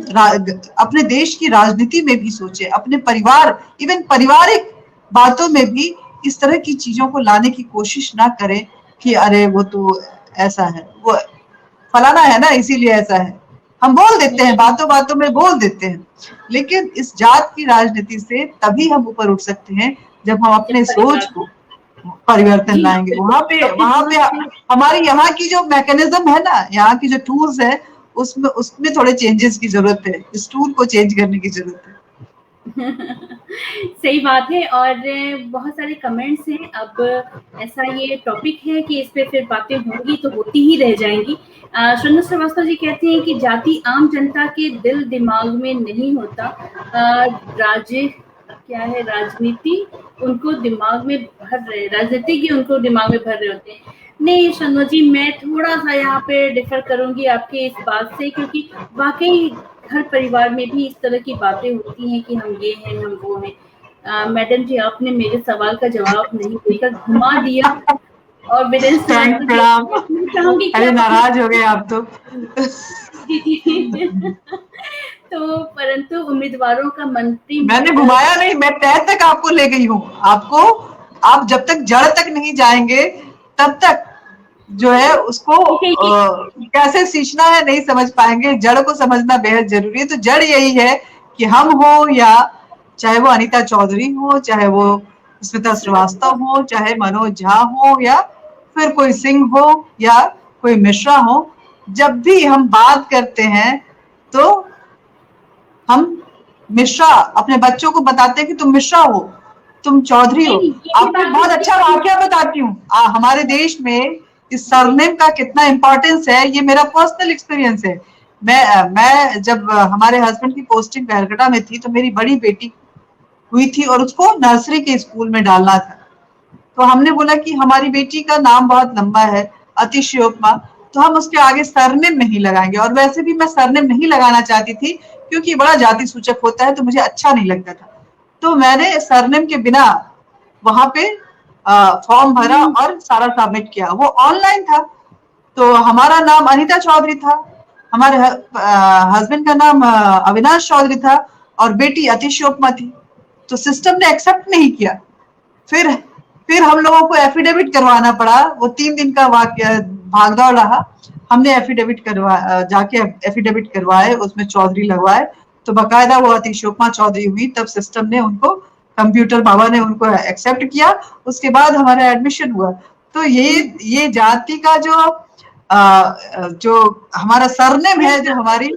अपने देश की राजनीति में भी सोचे, अपने परिवार, इवन पारिवारिक बातों में भी इस तरह की चीजों को लाने की कोशिश ना करें कि अरे वो तो ऐसा है, वो फलाना है ना इसीलिए ऐसा है। हम बोल देते हैं, बातों बातों में बोल देते हैं, लेकिन इस जात की राजनीति से तभी हम ऊपर उठ सकते हैं जब हम अपने सोच को परिवर्तन जी हाँ, लाएंगे। बिल्कुल। वहां पे हमारी यहाँ की जो मैकेनिज्म है ना, यहाँ की जो टूल्स है, उसमें उसमें थोड़े चेंजेस की जरूरत है, इस टूल को चेंज करने की जरूरत है। सही बात है, और बहुत सारे कमेंट्स हैं। अब ऐसा ये टॉपिक है कि इस पे फिर बातें होंगी तो होती ही रह जाएंगी। शरणु श्रीवास्तव जी कहते हैं कि जाति आम जनता के दिल दिमाग में नहीं होता, राज्य क्या है, राजनीति उनको दिमाग में भर रहे, राजनीति की उनको दिमाग में भर रहे होते हैं। नहीं शरणु जी, मैं थोड़ा सा यहाँ पे डिफर करूंगी आपके इस बात से, क्योंकि वाकई हर परिवार में भी इस तरह की बातें होती हैं कि हम ये हैं, हम वो हैं। मैडम जी, आपने मेरे सवाल का जवाब नहीं देकर घुमा दिया, और वीरेंद्र प्रणाम। चाहूंगी अरे नाराज हो गए आप तो। तो परंतु उम्मीदवारों का मंत्री मैंने घुमाया नहीं, मैं तय तक आपको ले गई हूँ। आपको, आप जब तक जड़ तक नहीं जाएंगे तब तक जो है उसको कैसे सींचना है नहीं समझ पाएंगे। जड़ को समझना बेहद जरूरी है। तो जड़ यही है कि हम हो, या चाहे वो अनीता चौधरी हो, चाहे वो स्मिता श्रीवास्तव हो, चाहे मनोज झा हो, या फिर कोई सिंह हो या कोई मिश्रा हो, जब भी हम बात करते हैं तो हम मिश्रा, अपने बच्चों को बताते हैं कि तुम मिश्रा हो, तुम चौधरी हो। आपको एक बहुत अच्छा वाक्य बताती हूँ, हमारे देश में इस सरनेम का कितना इंपॉर्टेंस है, ये मेरा पर्सनल एक्सपीरियंस है। मैं जब हमारे हस्बैंड की पोस्टिंग कैलकाटा में थी तो मेरी बड़ी बेटी हुई थी और उसको नर्सरी के स्कूल में डालना था। तो हमने बोला कि हमारी बेटी का नाम बहुत लंबा है, अतिशयोपमा, तो हम उसके आगे सरनेम नहीं लगाएंगे। और वैसे भी मैं सरनेम नहीं लगाना चाहती थी क्योंकि बड़ा जाति सूचक होता है, तो मुझे अच्छा नहीं लगता था। तो मैंने सरनेम के बिना वहां पे फॉर्म भरा और सारा सबमिट किया। वो ऑनलाइन था। तो हमारा नाम अनीता चौधरी था, हमारे हस्बैंड का नाम अविनाश चौधरी था और बेटी अतिशयोपमा थी। तो सिस्टम ने एक्सेप्ट नहीं किया। फिर फिर हम लोगों को एफिडेविट करवाना पड़ा, वो 3 दिन का वाक्य भागदौड़ रहा। हमने एफिडेविट जाके एफिडेविट करवाए, उसमें चौधरी लगवाए, तो बकायदा वो अतिशोकमा चौधरी हुई, तब सिस्टम ने उनको, कंप्यूटर बाबा ने उनको एक्सेप्ट किया, उसके बाद हमारा एडमिशन हुआ। तो ये जाति का जो हमारा सरनेम है, जो हमारी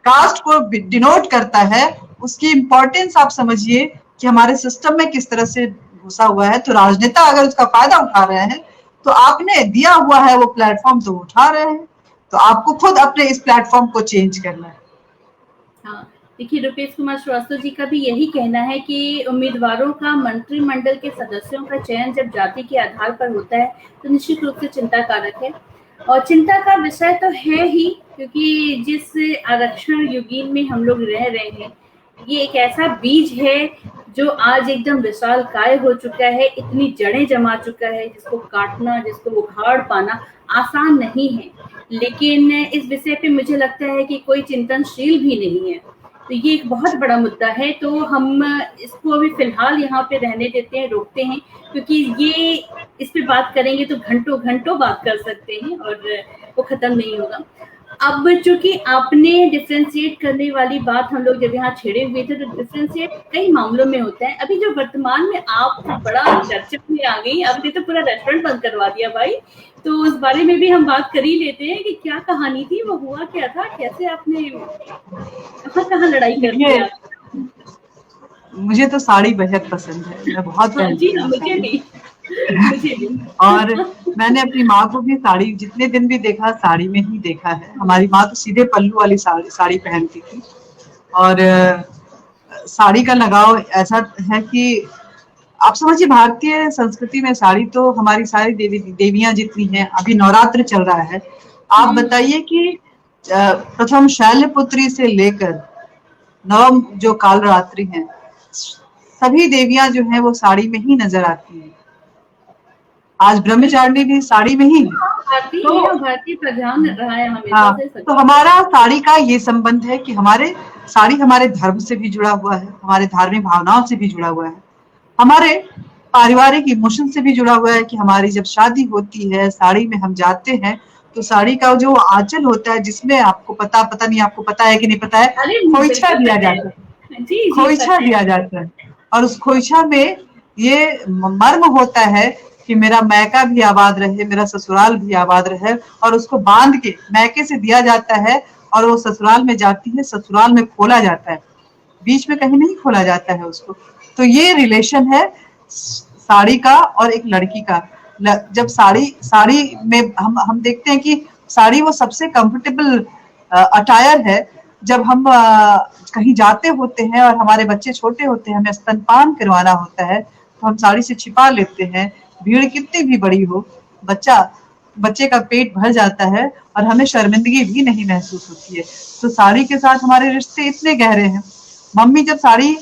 कास्ट को डिनोट करता है, उसकी इम्पोर्टेंस आप समझिए कि हमारे सिस्टम में किस तरह से घुसा हुआ है। तो राजनेता अगर उसका फायदा उठा रहे हैं, तो आपने दिया हुआ है वो प्लेटफॉर्म, तो उठा रहे हैं, तो आपको खुद अपने इस प्लेटफॉर्म को चेंज करना है। हाँ, देखिए रूपेश कुमार श्रीवास्तव जी का भी यही कहना है कि उम्मीदवारों का मंत्रिमंडल के सदस्यों का चयन जब जाति के आधार पर होता है तो निश्चित रूप से चिंता कारक है, और चिंता का विषय तो है ही, क्योंकि जिस आरक्षण युगीन में हम लोग रह रहे हैं, ये एक ऐसा बीज है जो आज एकदम विशालकाय हो चुका है, इतनी जड़ें जमा चुका है, जिसको काटना, जिसको उखाड़ पाना आसान नहीं है। लेकिन इस विषय पे मुझे लगता है कि कोई चिंतनशील भी नहीं है, तो ये एक बहुत बड़ा मुद्दा है। तो हम इसको अभी फिलहाल यहाँ पे रहने देते हैं, रोकते हैं, क्योंकि ये इस पे बात करेंगे तो घंटों घंटों बात कर सकते हैं और वो खत्म नहीं होगा। अब चूंकि आपने डिफरेंशिएट करने वाली बात हम लोग जब यहाँ छेड़े हुए थे, तो डिफरेंशिएट कई मामलों में होता है। अभी जो वर्तमान में आप बड़ा चर्चा में आ गई, आपने तो पूरा रेस्टोरेंट बंद करवा दिया भाई, तो उस बारे में भी हम बात कर ही लेते हैं कि क्या कहानी थी, वो हुआ क्या था, कैसे आपने कहाँ लड़ाई कर दी? मुझे तो साड़ी बेहद पसंद है, मैं बहुत जी हाँ, मुझे भी और मैंने अपनी माँ को भी साड़ी, जितने दिन भी देखा साड़ी में ही देखा है। हमारी माँ तो सीधे पल्लू वाली साड़ी पहनती थी, और साड़ी का लगाव ऐसा है कि आप समझिए, भारतीय संस्कृति में साड़ी तो हमारी सारी देवियां जितनी हैं, अभी नवरात्र चल रहा है, आप बताइए कि प्रथम शैलपुत्री से लेकर नवम जो कालरात्रि है, सभी देवियां जो हैं वो साड़ी में ही नजर आती हैं। आज ब्रह्मचारिणी भी साड़ी में ही है। भारतीय प्रधान रहा है हमेशा से। तो हमारा साड़ी का ये संबंध है कि साड़ी हमारे धर्म से भी जुड़ा हुआ है, हमारे धार्मिक भावनाओं से भी जुड़ा हुआ है, हमारे पारिवारिक इमोशन से भी जुड़ा हुआ है कि हमारी जब शादी होती है, साड़ी में हम जाते हैं, तो साड़ी का जो आंचल होता है, जिसमें आपको पता नहीं आपको पता है कि नहीं पता है, खोइछा दिया जाता है, खोइछा दिया जाता है, और उस खोइछा में ये मर्म होता है कि मेरा मैका भी आबाद रहे, मेरा ससुराल भी आबाद रहे, और उसको बांध के मैके से दिया जाता है, और वो ससुराल में जाती है, ससुराल में खोला जाता है, बीच में कहीं नहीं खोला जाता है उसको। तो ये रिलेशन है साड़ी का और एक लड़की का। जब साड़ी में हम देखते हैं कि साड़ी वो सबसे कंफर्टेबल अटायर है। जब हम कहीं जाते होते हैं और हमारे बच्चे छोटे होते हैं, हमें स्तनपान करवाना होता है, तो हम साड़ी से छिपा लेते हैं, भीड़ कितनी भी बड़ी हो, बच्चे का पेट भर जाता है और हमें शर्मिंदगी भी नहीं महसूस होती है। तो साड़ी के साथ हमारे रिश्ते इतने गहरे हैं। मम्मी जब साड़ी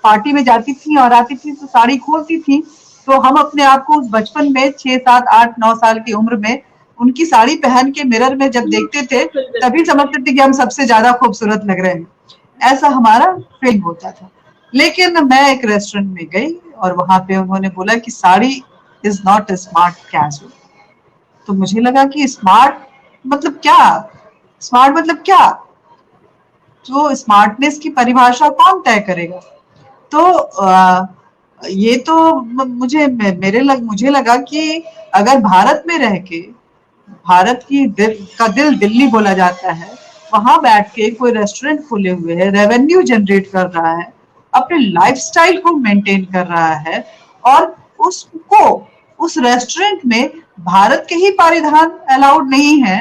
पार्टी में जाती थी और आती थी तो साड़ी खोलती थी, तो हम अपने आप को उस बचपन में 6, 7, 8, 9 साल की उम्र में उनकी साड़ी पहन के मिरर में जब देखते थे, तभी समझते थे कि हम सबसे ज्यादा खूबसूरत लग रहे हैं, ऐसा हमारा फील होता था। लेकिन मैं एक रेस्टोरेंट में गई और वहां पे उन्होंने बोला कि sari is not a smart casual. तो मुझे लगा कि स्मार्ट मतलब क्या, स्मार्ट मतलब क्या, तो स्मार्टनेस की परिभाषा कौन तय करेगा? तो ये तो मुझे लगा कि अगर भारत में रह के, भारत की का दिल दिल्ली बोला जाता है, वहां बैठ के कोई रेस्टोरेंट खोले हुए है, रेवेन्यू जनरेट कर रहा है, अपने लाइफस्टाइल को मेंटेन कर रहा है, और उस रेस्टोरेंट में भारत के ही परिधान अलाउड नहीं है,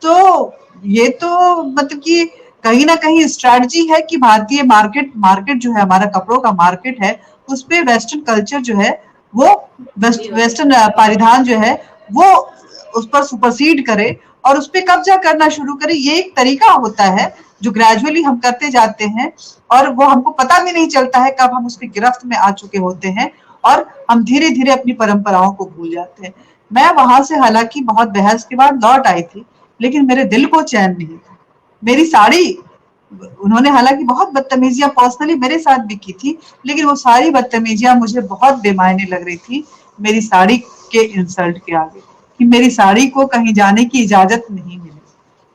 तो ये तो मतलब कि कहीं ना कहीं स्ट्रैटेजी है कि भारतीय मार्केट जो है, हमारा कपड़ों का मार्केट है, उस पे वेस्टर्न कल्चर जो है, वो वेस्टर्न परिधान जो है वो उस पर सुपरसीड करे और उस पर कब्जा करना शुरू करे। ये एक तरीका होता है जो ग्रेजुअली हम करते जाते हैं, और वो हमको पता भी नहीं चलता है कब हम उसकी गिरफ्त में आ चुके होते हैं, और हम धीरे धीरे अपनी परंपराओं को भूल जाते हैं। मैं वहां से हालांकि बहुत बहस के बाद लौट आई थी, लेकिन मेरे दिल को चैन नहीं था। मेरी साड़ी, उन्होंने हालांकि बहुत बदतमीजियां पर्सनली मेरे साथ भी की थी, लेकिन वो सारी बदतमीजियां मुझे बहुत बेमायने लग रही थी। मेरी साड़ी के इंसल्ट के आगे, कि मेरी साड़ी को कहीं जाने की इजाजत नहीं मिली,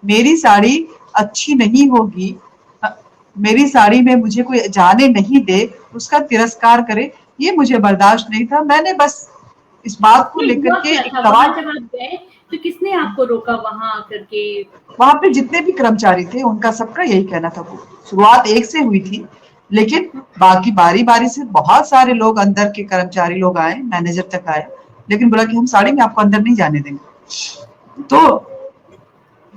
मेरी साड़ी अच्छी नहीं होगी, मेरी साड़ी में मुझे कोई जाने नहीं दे, उसका तिरस्कार करे, ये मुझे बर्दाश्त नहीं था। मैंने बस इस बात को नहीं, लेकर हुआ के क्या एक था सवाल, वहां जब आप गए तो किसने आपको रोका वहां आकर के? वहां पे जितने भी कर्मचारी थे उनका सबका यही कहना था। वो शुरुआत एक से हुई थी, लेकिन बाकी बारी बारी से बहुत सारे लोग, अंदर के कर्मचारी लोग आए, मैनेजर तक आए, लेकिन बोला कि हम साड़ी में आपको अंदर नहीं जाने देंगे। तो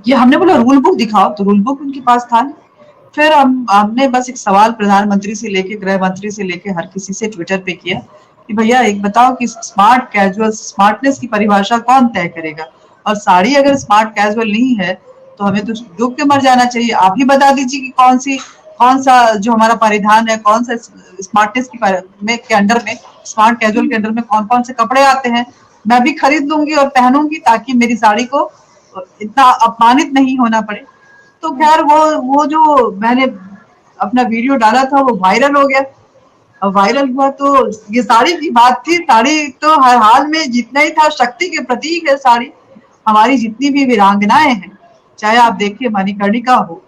ये हमने बोला रूल बुक दिखाओ, तो रूल बुक उनके पास था नहीं। फिर हमने बस एक सवाल प्रधानमंत्री से लेके, गृह मंत्री से लेके हर किसी से ट्विटर पे किया कि भैया एक बताओ कि स्मार्ट कैजुअल, स्मार्टनेस की परिभाषा कौन तय करेगा, और साड़ी अगर स्मार्ट कैजुअल नहीं है तो हमें तो डूब के मर जाना चाहिए। आप ही बता दीजिए कि कौन सा जो हमारा परिधान है, कौन सा स्मार्टनेस की में के अंडर में, स्मार्ट कैजुअल के अंडर में कौन कौन से कपड़े आते हैं, मैं भी खरीद लूंगी और पहनूंगी, ताकि मेरी साड़ी को इतना अपमानित नहीं होना पड़े। तो खैर वो जो मैंने अपना वीडियो डाला था वो वायरल हो गया। अब वायरल हुआ तो ये साड़ी की बात थी। साड़ी तो हर हाल में जितना ही था, शक्ति के प्रतीक है साड़ी। हमारी जितनी भी वीरांगनाएं हैं, चाहे आप देखिए मणिकर्णिका हो,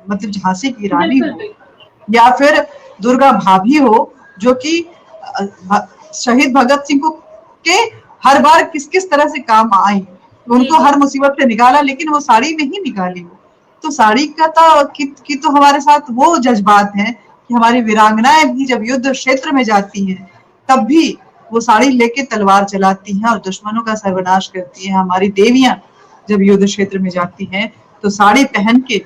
मतलब झांसी की रानी बिल्कुल हो, बिल्कुल। या फिर दुर्गा भाभी हो, जो कि शहीद भगत सिंह को के हर बार किस किस तरह से काम आई, जी उनको जी। हर मुसीबत से निकाला, लेकिन वो साड़ी में ही निकाली। वो तो साड़ी का तो की तो हमारे साथ वो जज्बात हैं कि हमारी वीरांगनाएं भी जब युद्ध क्षेत्र में जाती हैं, तब भी वो साड़ी लेके तलवार चलाती हैं और दुश्मनों का सर्वनाश करती हैं। हमारी देवियां जब युद्ध क्षेत्र में जाती हैं तो साड़ी पहन के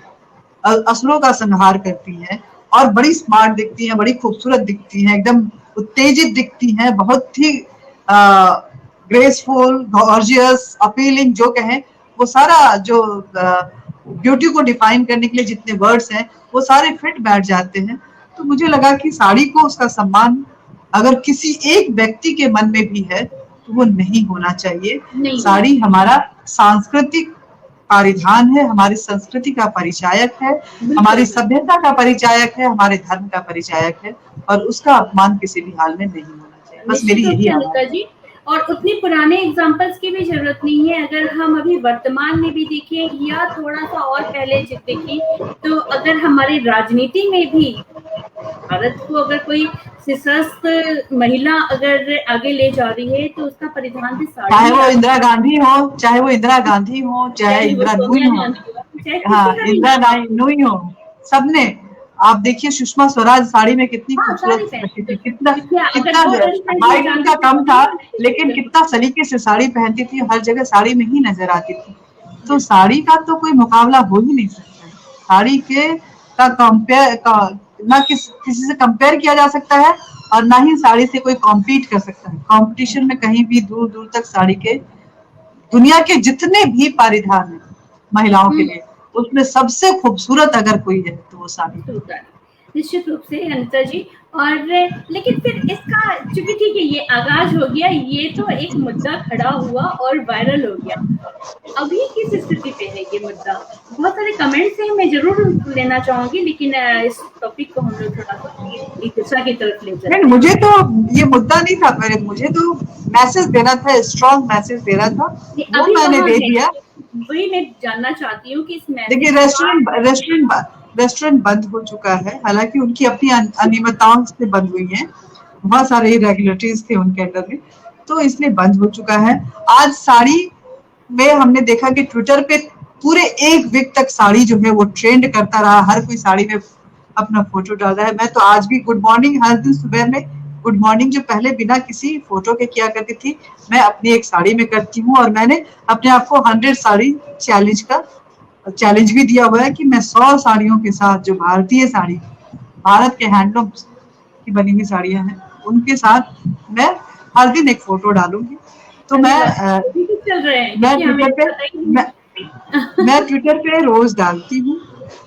असुरों का संहार करती हैं, और बड़ी स्मार्ट दिखती हैं, बड़ी खूबसूरत दिखती हैं, एकदम उत्तेजित दिखती हैं, बहुत ही ग्रेसफुल, गॉर्जियस, अपीलिंग जो कहें, वो सारा जो ब्यूटी को डिफाइन करने के लिए जितने वर्ड्स हैं वो सारे फिट बैठ जाते हैं। तो मुझे लगा कि साड़ी को उसका सम्मान अगर किसी एक व्यक्ति के मन में भी है तो वो नहीं होना चाहिए। नहीं होना साड़ी चाहिए। हमारा सांस्कृतिक परिधान है, हमारी संस्कृति का परिचायक है, बिल्कुल हमारी बिल्कुल। सभ्यता का परिचायक है, हमारे धर्म का परिचायक है, और उसका अपमान किसी भी हाल में नहीं होना चाहिए। बस निश्चित मेरी रूप यही से आवाज अनिता है। जी, और उतनी पुराने एग्जाम्पल्स की भी जरूरत नहीं है। अगर हम अभी वर्तमान में भी देखें या थोड़ा सा और पहले देखें, तो अगर हमारे राजनीति में भी भारत को अगर कोई सशक्त महिला अगर आगे ले जा रही है तो उसका परिधान भी साड़ी चाहे ही वो रहा। इंदिरा गांधी हो, चाहे वो इंदिरा गांधी हो, चाहे चाहे वो इंदिरा नूई सोनिया हो, गांधी हो, चाहे हाँ किसी का भी इंदिरा नाम आप लो। नूई हो, सबने, आप देखिए सुषमा स्वराज साड़ी में कितनी हाँ, साड़ी खूबसूरत पहनती लगती थी, थी। कितना क्योंकि कितना अगर वो राष्ट्रपति हाइट जाती उनका थी कम तो था, भी लेकिन बिल्कुल कितना सलीके से साड़ी पहनती थी, हर जगह साड़ी में ही नजर आती थी। तो बिल्कुल। साड़ी का तो कोई मुकाबला हो ही नहीं सकता है। साड़ी के का कंपेयर का ना किसी से कंपेयर किया जा सकता है, और ना ही साड़ी से कोई कॉम्पीट कर सकता है। कंपटीशन में कहीं भी दूर दूर तक साड़ी के, दुनिया के जितने भी परिधान हैं महिलाओं के हम्म। लिए, उसमें सबसे खूबसूरत अगर कोई है तो वो साड़ी है। होता है। निश्चित रूप से अनिता जी। और लेकिन फिर इसका, चूंकि ठीक है ये आगाज हो गया, ये तो एक मुद्दा खड़ा हुआ और वायरल हो गया। अभी किस स्थिति पे है ये मुद्दा? बहुत सारे कमेंट्स हैं, मैं जरूर लेना चाहूंगी, लेकिन इस टॉपिक को हम लोग थोड़ा सा एक दिशा की तरफ ले नहीं, चलते हैं। मुझे तो ये मुद्दा नहीं था, मेरे मुझे तो मैसेज देना था, स्ट्रॉन्ग मैसेज देना था, ये वो अभी मैंने कहाँ दे है? दिया। वही मैं जानना चाहती हूँ कि इस देखिए मैसेज को आप। रेस्टोरेंट बंद हो चुका है, हालांकि उनकी अपनी अनियमितताओं से बंद हुई है, बहुत सारे इरेगुलरिटीज थे उनके अंडर में, तो इसलिए बंद हो चुका है। आज साड़ी में हमने देखा कि ट्विटर पे पूरे एक वीक तक साड़ी जो है वो ट्रेंड करता रहा, हर कोई साड़ी में अपना फोटो डाल रहा है। मैं तो आज भी गुड मॉर्निंग, हर दिन सुबह में गुड मॉर्निंग जो पहले बिना किसी फोटो के किया करती थी, मैं अपनी एक साड़ी में करती हूँ, और मैंने अपने आप को 100 साड़ी चैलेंज भी दिया हुआ है कि मैं 100 साड़ियों के साथ, जो भारतीय साड़ी, भारत के हैंडलूम की बनी हुई साड़ियां हैं, उनके साथ मैं हर दिन एक फोटो डालूंगी। तो अरे वाह, अभी भी चल रहे हैं मैं क्योंकि हमें ट्विटर पे पता ही मैं, नहीं। मैं ट्विटर पे रोज डालती हूँ।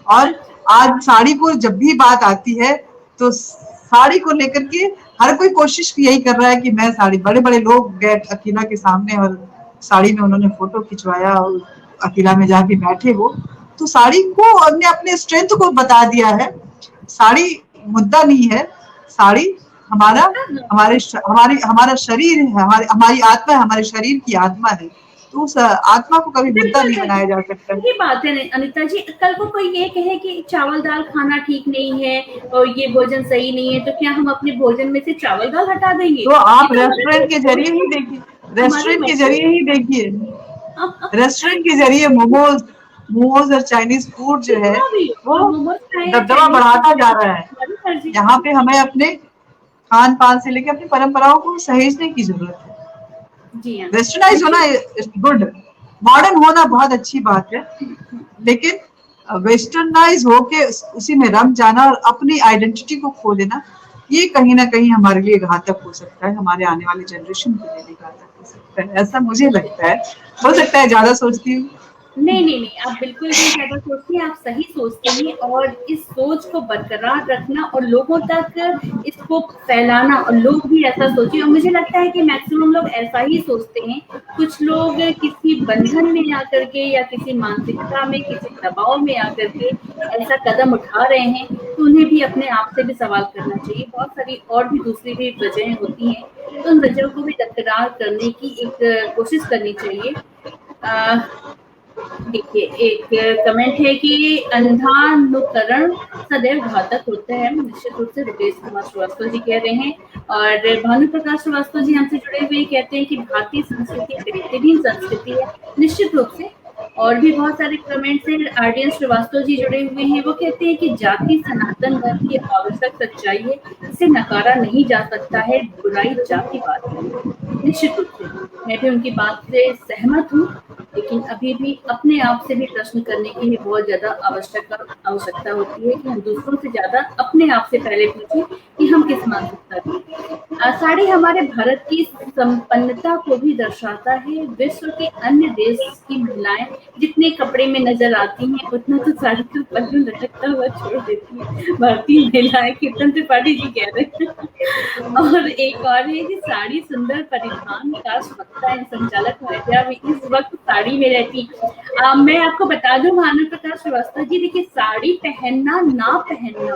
और अच्छा। आज साड़ी को जब भी बात आती है तो साड़ी को लेकर के हर कोई कोशिश यही कर रहा है कि मैं साड़ी, बड़े बड़े लोग गए अकीला के सामने और साड़ी में उन्होंने फोटो खिंचवाया और अकीला में जाके बैठे वो, तो साड़ी को हमने अपने स्ट्रेंथ को बता दिया है। साड़ी मुद्दा नहीं है, साड़ी हमारा हाँ, हमारा शरीर है, हमारी आत्मा है, हमारे शरीर की आत्मा है, तो उस आत्मा को कभी मुद्दा बिल्कुल नहीं सही बनाया जा सकता। सही बात है अनिता जी। कल को कोई ये कहे कि चावल दाल खाना ठीक नहीं है और ये भोजन सही नहीं है, तो क्या हम अपने भोजन में से चावल दाल हटा देंगे? तो ये आप तो हमारी रेस्टोरेंट के जरिए ही देखिए, हमारी रेस्टोरेंट के मर्जी जरिए है। ही देखिए, रेस्टोरेंट के जरिए मोमोज मोमोज और चाइनीज फूड जो है कितना भी वो आप मोमोज खाएं या दबदबा चाइनीज फूड बढ़ाता जा खाएं, रहा है। हमारी मर्जी। यहाँ पे हमें अपने खान पान से लेकर अपनी परंपराओं को सहेजने की जरूरत है। जी हाँ। वेस्टर्नाइज होना देखिए, इज गुड, मॉडर्न होना बहुत अच्छी बात है, लेकिन वेस्टर्नाइज होके उसी में रम जाना और अपनी आइडेंटिटी को खो देना, ये कहीं ना कहीं हमारे लिए घातक हो सकता है, हमारे आने वाली जनरेशन के लिए भी घातक हो सकता है, ऐसा मुझे लगता है। हो सकता है बिल्कुल। ज्यादा सोचती हूँ। नहीं, नहीं, नहीं, आप बिल्कुल नहीं ज़्यादा सोचती हैं, आप सही सोचती हैं और इस सोच को बरकरार रखना और लोगों तक इसको फैलाना और लोग भी ऐसा सोचें, और मुझे लगता है कि मैक्सिमम लोग ऐसा ही सोचते हैं। कुछ लोग किसी बंधन में आकर के या किसी मानसिकता में, किसी दबाव में आकर के ऐसा कदम उठा रहे हैं, तो उन्हें भी अपने आप से भी सवाल करना चाहिए। बहुत सारी और भी दूसरी भी वजहें होती हैं, तो उन वजहों को भी दरकिरार करने की एक कोशिश करनी चाहिए। अ, देखिए, एक कमेंट है कि अंधानुकरण सदैव घातक होता है, निश्चित रूप से रुपेश कुमार श्रीवास्तव जी कह रहे हैं। और भानु प्रकाश श्रीवास्तव जी हमसे जुड़े हुए कहते हैं कि भारतीय संस्कृति बेहतरीन संस्कृति है, निश्चित रूप से। और भी बहुत सारे कमेंट्स हैं। आरडीएन श्रीवास्तव जी जुड़े हुए हैं, वो कहते हैं कि जाति सनातन धर्म की आवश्यक सच्चाई है, इसे नकारा नहीं जा सकता है, बुराई जातिवाद है। निश्चित रूप से मैं भी उनकी बात से सहमत हूँ, लेकिन अभी भी अपने आप से भी प्रश्न करने की भी बहुत ज़्यादा आवश्यकता होती है कि हम दूसरों से ज़्यादा अपने आप से पहले पूछें कि हम किस मानसिकता के हैं। साड़ी हमारे भारत की संपन्नता को भी दर्शाता है। विश्व के अन्य देश की महिलाएं जितने कपड़े में नजर आती हैं, उतना तो साड़ी का पल्लू लटकता हुआ छोड़ देती है भारतीय महिलाएं, कीर्तन त्रिपाठी जी कह रहे हैं। और एक और है कि साड़ी सुंदर परिधान, काश वक्ता है संचालक वैद्या भी इस वक्त साड़ी में रहती। मैं आपको बता दूं भानु प्रकाश श्रीवास्तव जी, देखिए, साड़ी पहनना ना पहनना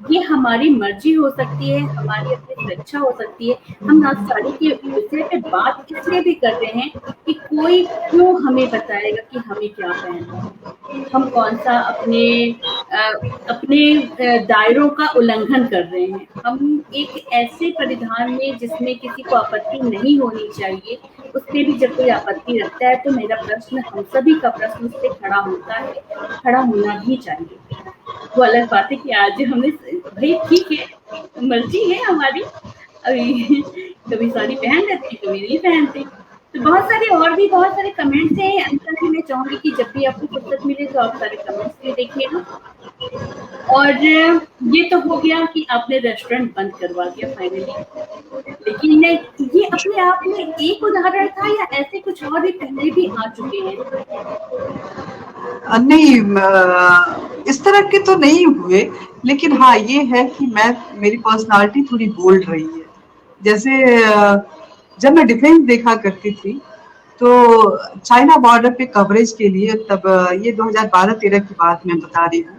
ये हमारी मर्जी हो सकती है, हमारी अपनी स्वेच्छा हो सकती है। हम आज साड़ी के विषय पे बात इसलिए भी कर रहे हैं कि कोई क्यों हमें बताएगा कि हमें क्या पहनना है, हम कौन सा अपने दायरों का उल्लंघन कर रहे हैं। हम एक ऐसे परिधान में जिसमें किसी को आपत्ति नहीं होनी चाहिए, उसपे भी जब कोई आपत्ति रखता है, तो मेरा प्रश्न, हम सभी का प्रश्न उससे खड़ा होता है, खड़ा होना भी चाहिए। वो अलग बात है कि आज हमने, भाई ठीक है, मर्जी है हमारी, अभी कभी साड़ी पहन लेते हैं, कभी नहीं पहनते। तो बहुत सारे और भी बहुत सारे कमेंट्स हैं अनिता जी, मैं चाहूंगी कि जब भी आपको फुर्सत मिले तो आप सारे कमेंट्स भी देखिएगा। और ये तो हो गया कि आपने रेस्टोरेंट बंद करवा दिया फाइनली, लेकिन ये अपने आप में एक उदाहरण था या ऐसे कुछ और भी पहले भी आ चुके हैं? नहीं, इस तरह के तो नहीं हुए, लेकिन हाँ ये है कि मेरी पर्सनालिटी थोड़ी बोल्ड रही है। जैसे जब मैं डिफेंस देखा करती थी, तो चाइना बॉर्डर पे कवरेज के लिए, तब ये 2012-13 की बात मैं बता रही हूँ,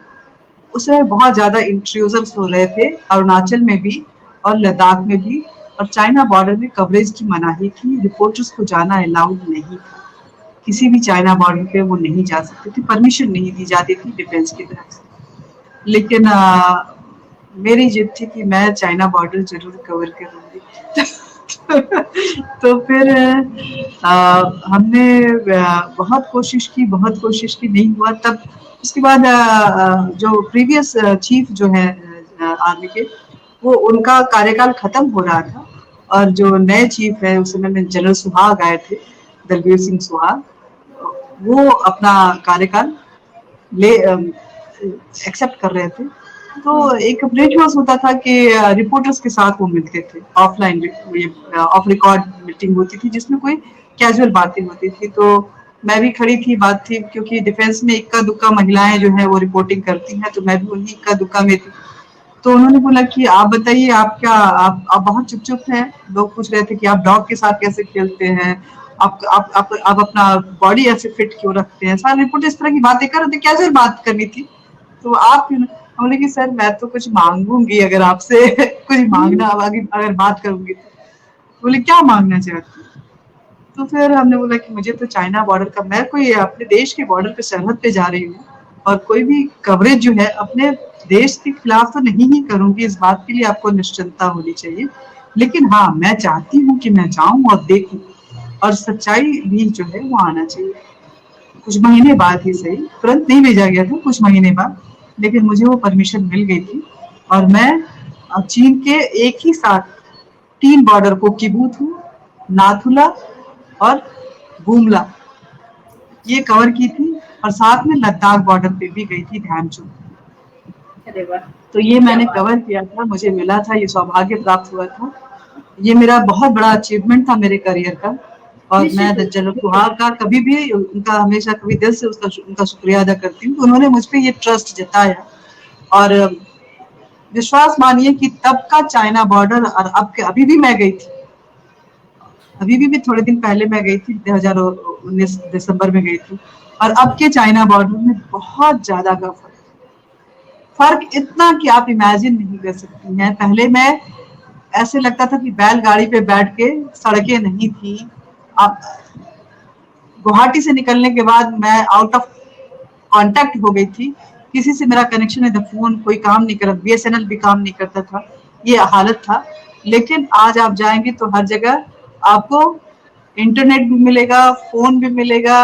उसमें बहुत ज्यादा इंट्रूजर्स हो रहे थे, अरुणाचल में भी और लद्दाख में भी, और चाइना बॉर्डर में कवरेज की मनाही थी, रिपोर्टर्स को जाना अलाउड नहीं था, किसी भी चाइना बॉर्डर पे वो नहीं जा सकते थे, परमिशन नहीं दी जाती थी डिफेंस की तरफ से। लेकिन मेरी जिद थी कि मैं चाइना बॉर्डर जरूर कवर करूंगी। तो फिर हमने बहुत कोशिश की, नहीं हुआ। तब उसके बाद जो प्रीवियस चीफ जो है आर्मी के, वो उनका कार्यकाल खत्म हो रहा था, और जो नए चीफ है उस समय में जनरल सुहाग आए थे, दलबीर सिंह सुहाग, वो अपना कार्यकाल ले एक्सेप्ट कर रहे थे। तो एक रिचुअल्स होता था कि रिपोर्टर्स के साथ वो मिलते थे, ऑफलाइन ऑफ रिकॉर्ड मीटिंग होती थी, जिसमें कोई कैजुअल बातें होती थी। तो मैं भी खड़ी थी, बात थी, क्योंकि डिफेंस में इक्का दुक्का महिलाएं जो है वो रिपोर्टिंग करती हैं, तो मैं भी उन्हीं इक्का दुक्का में थी। तो उन्होंने बोला कि आप बताइए, आप बहुत चुप हैं। लोग पूछ रहे थे कि आप डॉग के साथ कैसे खेलते हैं, आप अपना बॉडी ऐसे फिट क्यों रखते हैं, सारे रिपोर्ट इस तरह की बातें कर रहे थे, कैसे बात करनी थी। तो आप क्यों, हमने कि सर मैं तो कुछ मांगूंगी अगर आपसे कुछ मांगना, अब आगे अगर बात करूंगी तो बोले क्या मांगना चाहती हो? तो फिर हमने बोला कि मुझे तो चाइना बॉर्डर का, मैं कोई अपने देश के बॉर्डर पे सरहद पे जा रही हूँ और कोई भी कवरेज जो है अपने देश के खिलाफ तो नहीं ही करूंगी, इस बात के लिए आपको निश्चिंतता होनी चाहिए। लेकिन हाँ, मैं चाहती हूँ कि मैं जाऊं और देखूं, और सच्चाई भी जो है वो आना चाहिए। कुछ महीने बाद ही सही, तुरंत नहीं भेजा गया था, कुछ महीने बाद, लेकिन मुझे वो परमिशन मिल गई थी और मैं चीन के एक ही साथ 3 बॉर्डर को, किबूथू, नाथुला और गुमला, ये कवर की थी, और साथ में लद्दाख बॉर्डर पे भी गई थी, ध्यानचुन। अरे वाह, तो ये क्या मैंने बात। कवर किया था, मुझे मिला था, ये सौभाग्य प्राप्त हुआ था। ये मेरा बहुत बड़ा अचीवमेंट था मेरे करियर का, और मैं निश्चित रूप से, जनरल बिल्कुल। कुहार का कभी भी उनका हमेशा कभी दिल से उनका शुक्रिया अदा करती हूँ। उन्होंने मुझ पे ये ट्रस्ट जताया, और विश्वास मानिए कि तब का चाइना बॉर्डर और अब के, अभी भी मैं गई थी, अभी भी थोड़े दिन पहले मैं गई थी, 2019 दिसंबर में गई थी, और अब के चाइना बॉर्डर में बहुत ज्यादा का फर्क इतना कि आप इमेजिन नहीं कर सकती हैं। पहले मैं, ऐसे लगता था कि बैलगाड़ी पे बैठ के, सड़कें नहीं थी। अब गुवाहाटी से निकलने के बाद मैं आउट ऑफ कांटेक्ट हो गई थी, किसी से मेरा कनेक्शन है, फोन कोई काम नहीं कर, बीएसएनएल भी काम नहीं करता था, ये हालत था। लेकिन आज आप जाएंगे तो हर जगह आपको इंटरनेट भी मिलेगा, फोन भी मिलेगा,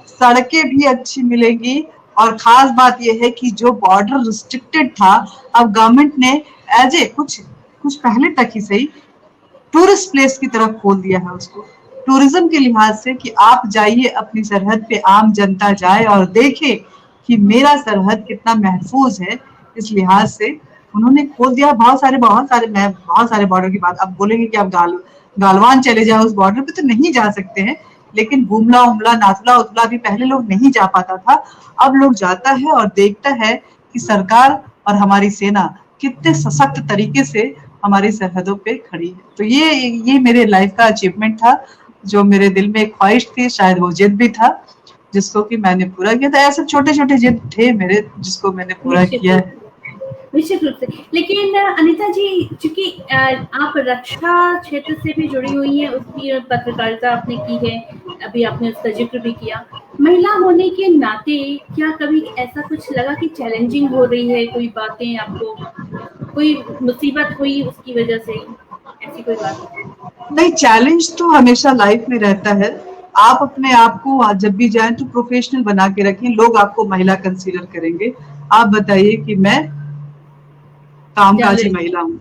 सड़कें भी अच्छी मिलेंगी, और खास बात यह है कि जो बॉर्डर रिस्ट्रिक्टेड था, अब गवर्नमेंट ने एज ए कुछ कुछ पहले तक ही सही टूरिस्ट प्लेस की तरफ खोल दिया है उसको, टूरिज्म के लिहाज से, कि आप जाइए अपनी सरहद पे, आम जनता जाए और देखे कि मेरा सरहद कितना महफूज है। इस लिहाज से उन्होंने खोल दिया बहुत सारे, मैं बहुत सारे बॉर्डर की बात, अब बोलेंगे कि आप गालवान चले जाओ, उस बॉर्डर पे तो नहीं जा सकते हैं, लेकिन गुमला उमला नाथुला उथला भी पहले लोग नहीं जा पाता था, अब लोग जाता है और देखता है कि सरकार और हमारी सेना कितने सशक्त तरीके से हमारी सरहदों पे खड़ी है। तो ये मेरे लाइफ का अचीवमेंट था, जो मेरे दिल में एक ख्वाहिश थी, शायद वो जिद भी था, जिसको कि मैंने पूरा किया था। ऐसे छोटे छोटे जिद थे मेरे, जिसको मैंने पूरा निश्चित किया रूप है। से, निश्चित रूप से। लेकिन अनीता जी, चूंकि आप रक्षा क्षेत्र से भी जुड़ी हुई हैं, उसकी पत्रकारिता आपने की है, अभी आपने उसका जिक्र भी किया, महिला होने के नाते क्या कभी ऐसा कुछ लगा कि चैलेंजिंग हो रही है, कोई बातें आपको, कोई मुसीबत हुई उसकी वजह से, ऐसी कोई बात? नहीं, चैलेंज तो हमेशा लाइफ में रहता है। आप अपने आप को जब भी जाएं तो प्रोफेशनल बना के रखें, लोग आपको महिला कंसीडर करेंगे। आप बताइए कि मैं कामकाजी जर्नलिस्ट। महिला हूँ,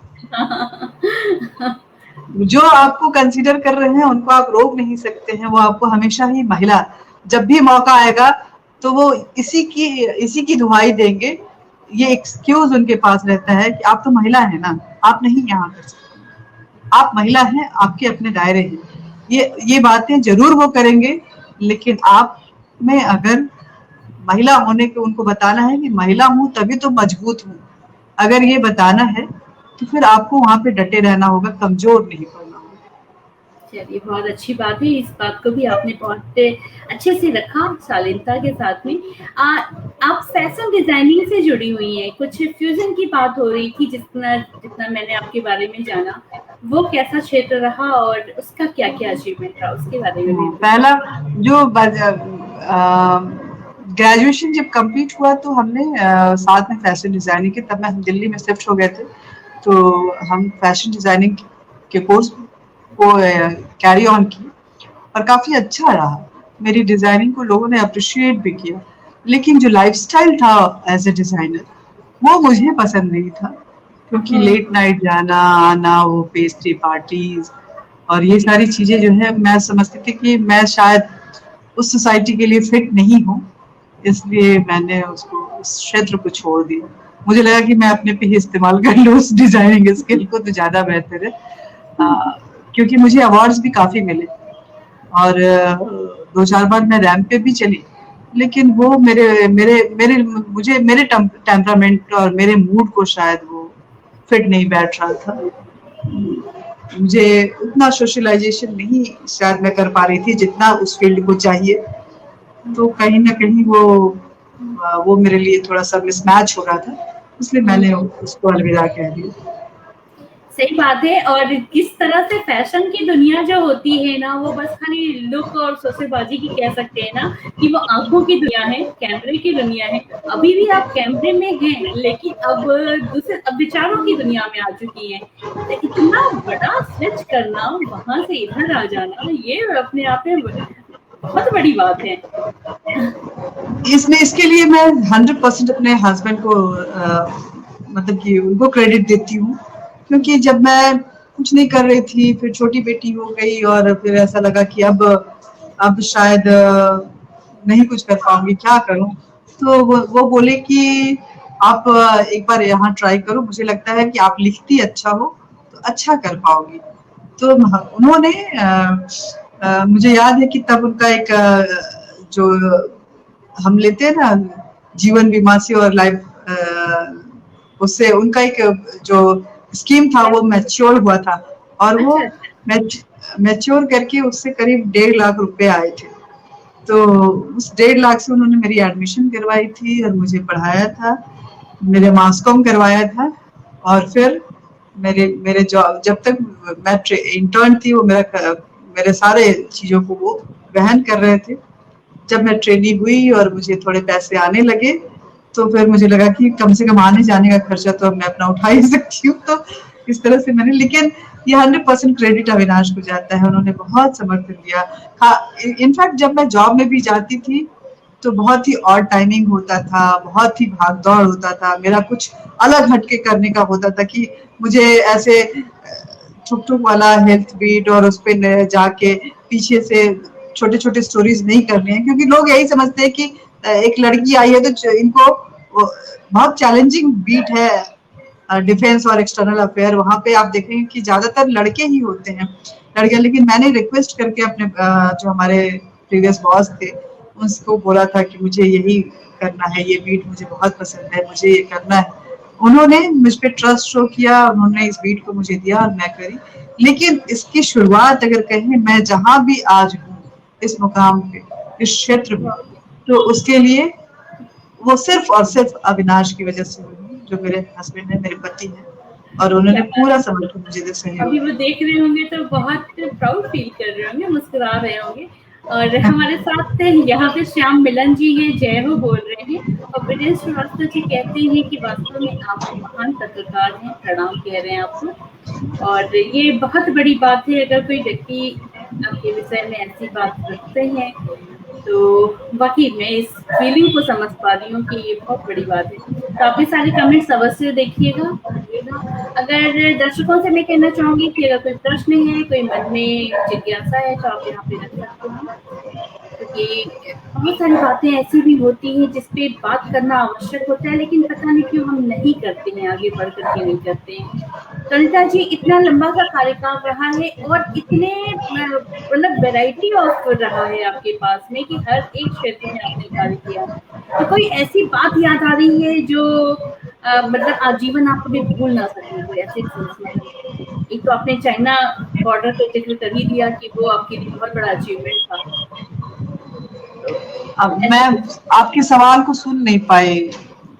जो आपको कंसीडर कर रहे हैं उनको आप रोक नहीं सकते हैं, वो आपको हमेशा ही महिला, जब भी मौका आएगा तो वो इसी की दुहाई देंगे। ये एक्सक्यूज उनके पास रहता है कि आप तो महिला है ना, आप नहीं यहाँ कर सकते, आप महिला हैं, आपके अपने दायरे हैं। ये बातें जरूर वो करेंगे, लेकिन आप में अगर महिला होने के, उनको बताना है कि महिला हूं तभी तो मजबूत हूं, अगर ये बताना है तो फिर आपको वहां पे डटे रहना होगा, कमजोर नहीं पड़ना होगा। चलिए, बहुत अच्छी बात है, इस बात को भी आपने बहुत अच्छे से रखा, शालीनता के साथ में। आप फैशन डिजाइनिंग से जुड़ी हुई हैं, कुछ फ्यूजन की बात हो रही थी, जितना जितना मैंने आपके बारे में जाना, वो कैसा क्षेत्र रहा और उसका क्या क्या अचीवमेंट रहा, उसके बारे में भी कुछ। पहला जो ग्रेजुएशन जब कंप्लीट हुआ तो हमने साथ में फैशन डिजाइनिंग की, तब मैं हम दिल्ली में शिफ्ट हो गए थे, तो हम फैशन डिजाइनिंग के कोर्स को कैरी ऑन की, और काफी अच्छा रहा। मेरी डिजाइनिंग को लोगों ने अप्रिशिएट भी किया, लेकिन जो लाइफस्टाइल था एज ए डिजाइनर, वो मुझे पसंद नहीं था, क्योंकि लेट नाइट जाना आना, वो पेस्ट्री पार्टीज और ये सारी चीजें जो है, मैं समझती थी कि मैं शायद उस सोसाइटी के लिए फिट नहीं हूँ, इसलिए मैंने उसको, उस क्षेत्र को छोड़ दिया। मुझे लगा कि मैं अपने पे ही इस्तेमाल कर लूँ उस डिजाइनिंग स्किल को, तो ज्यादा बेहतर है। क्योंकि मुझे अवार्ड्स भी काफी मिले, और 2-4 बार मैं रैंप पे भी चली, लेकिन वो मेरे मेरे मेरे मुझे मेरे टेम्परामेंट और मेरे मूड को शायद वो फिट नहीं बैठ रहा था। मुझे उतना सोशलाइजेशन नहीं शायद मैं कर पा रही थी जितना उस फील्ड को चाहिए, तो कहीं ना कहीं वो मेरे लिए थोड़ा सा मिसमैच हो रहा था, इसलिए मैंने उसको अलविदा कह दिया। सही बात है। और किस तरह से फैशन की दुनिया जो होती है ना, वो बस खाली लुक और सौदेबाजी की कह सकते हैं ना, कि वो आंखों की दुनिया है, कैमरे की दुनिया है। अभी भी आप कैमरे में हैं, लेकिन अब विचारों की दुनिया में आ चुकी हैं। तो इतना बड़ा स्विच करना, वहां से इधर आ जाना, ये अपने आप में बहुत बड़ी बात है। इसके लिए मैं 100% अपने हस्बैंड को मतलब कि उनको क्रेडिट देती हूँ, क्योंकि जब मैं कुछ नहीं कर रही थी, फिर छोटी बेटी हो गई और फिर ऐसा लगा कि अब शायद नहीं कुछ कर पाऊंगी, क्या करूं। तो वो बोले कि आप एक बार यहाँ ट्राई करो, मुझे लगता है कि आप लिखती अच्छा हो तो अच्छा कर पाओगी। तो उन्होंने मुझे याद है कि तब उनका एक जो हम लेते हैं ना जीवन बीमा से और लाइफ, उससे उनका एक जो स्कीम था वो मैच्योर हुआ था, और वो मैच्योर करके उससे करीब 1.5 लाख रुपए आए थे। तो उस 1.5 लाख से उन्होंने मेरी एडमिशन करवाई थी और मुझे पढ़ाया था, मेरे मास कॉम करवाया था। और फिर मेरे मेरे जॉब जब तक मैं इंटर्न थी, वो मेरे सारे चीजों को वो वहन कर रहे थे। जब मैं ट्रेनिंग हुई और मुझे थोड़े पैसे आने लगे, तो फिर मुझे लगा कि कम से कम आने जाने का खर्चा तो अब मैं अपना उठा ही सकती हूँ। तो इस तरह से मैंने, लेकिन ये 100% क्रेडिट अविनाश को जाता है, उन्होंने बहुत समर्थन दिया। हाँ, इनफैक्ट जब मैं जॉब में भी जाती थी तो बहुत ही ऑड टाइमिंग होता था, बहुत ही भाग दौड़ होता था, मेरा कुछ अलग हटके करने का होता था कि मुझे ऐसे ठुक ठुक वाला हेल्थ बीट और उस पे जाके पीछे से छोटे छोटे स्टोरीज नहीं करने हैं, क्योंकि लोग यही समझते हैं कि एक लड़की आई है तो इनको बहुत चैलेंजिंग बीट है डिफेंस और एक्सटर्नल अफेयर, वहां पे आप देखेंगे कि ज्यादातर लड़के ही होते हैं, लड़कियां। लेकिन मैंने रिक्वेस्ट करके अपने जो हमारे प्रीवियस बॉस थे उसको बोला था कि मुझे यही करना है, ये बीट मुझे बहुत पसंद है, मुझे ये करना है। उन्होंने मुझ पर ट्रस्ट शो किया, उन्होंने इस बीट को मुझे दिया और मैं करी। लेकिन इसकी शुरुआत अगर कहें, मैं जहां भी आज हूँ इस मुकाम पे, इस क्षेत्र में, तो उसके लिए वो सिर्फ और सिर्फ अविनाश की वजह से हुई, जो मेरे हस्बैंड है, मेरे पति है, और उन्होंने पूरा समर्थन मुझे दे सहयोग। अभी वो देख रहे होंगे तो बहुत प्राउड फील कर रहे होंगे, मुस्कुरा रहे होंगे। और हमारे साथ यहाँ पे श्याम मिलन जी हैं, जय हो बोल रहे हैं, और विजय श्रीवास्तव जी कहते हैं कि वास्तव में आप महान पत्रकार हैं, प्रणाम कह रहे हैं आपको। और ये बहुत बड़ी बात है, अगर कोई व्यक्ति आपके विषय में ऐसी बात रखते हैं, तो बाकी मैं इस फीलिंग को समझ पा रही हूँ कि ये बहुत बड़ी बात है। तो आपके सारे कमेंट्स अवश्य देखिएगा, पढ़िएगा। अगर दर्शकों से मैं कहना चाहूंगी कि अगर कोई प्रश्न है, कोई मन में जिज्ञासा है, तो आप यहाँ पे रख सकते हैं, क्योंकि बहुत सारी बातें ऐसी भी होती हैं जिसपे बात करना आवश्यक होता है, लेकिन पता नहीं क्यों हम नहीं करते हैं, आगे बढ़ करके नहीं करते हैं। कविता जी, इतना लंबा सा कार्यकाल रहा है और इतने मतलब वैरायटी ऑफ रहा है आपके पास में कि हर एक क्षेत्र में आपने कार्य किया। तो कोई ऐसी बात याद आ रही है जो मतलब आजीवन आप कभी भूल ना सकें, कोई ऐसी संस्मरण? एक तो आपने चाइना बॉर्डर का जिक्र कर ही दिया कि वो आपके लिए बहुत बड़ा अचीवमेंट था। अब मैं आपके सवाल को सुन नहीं पाई,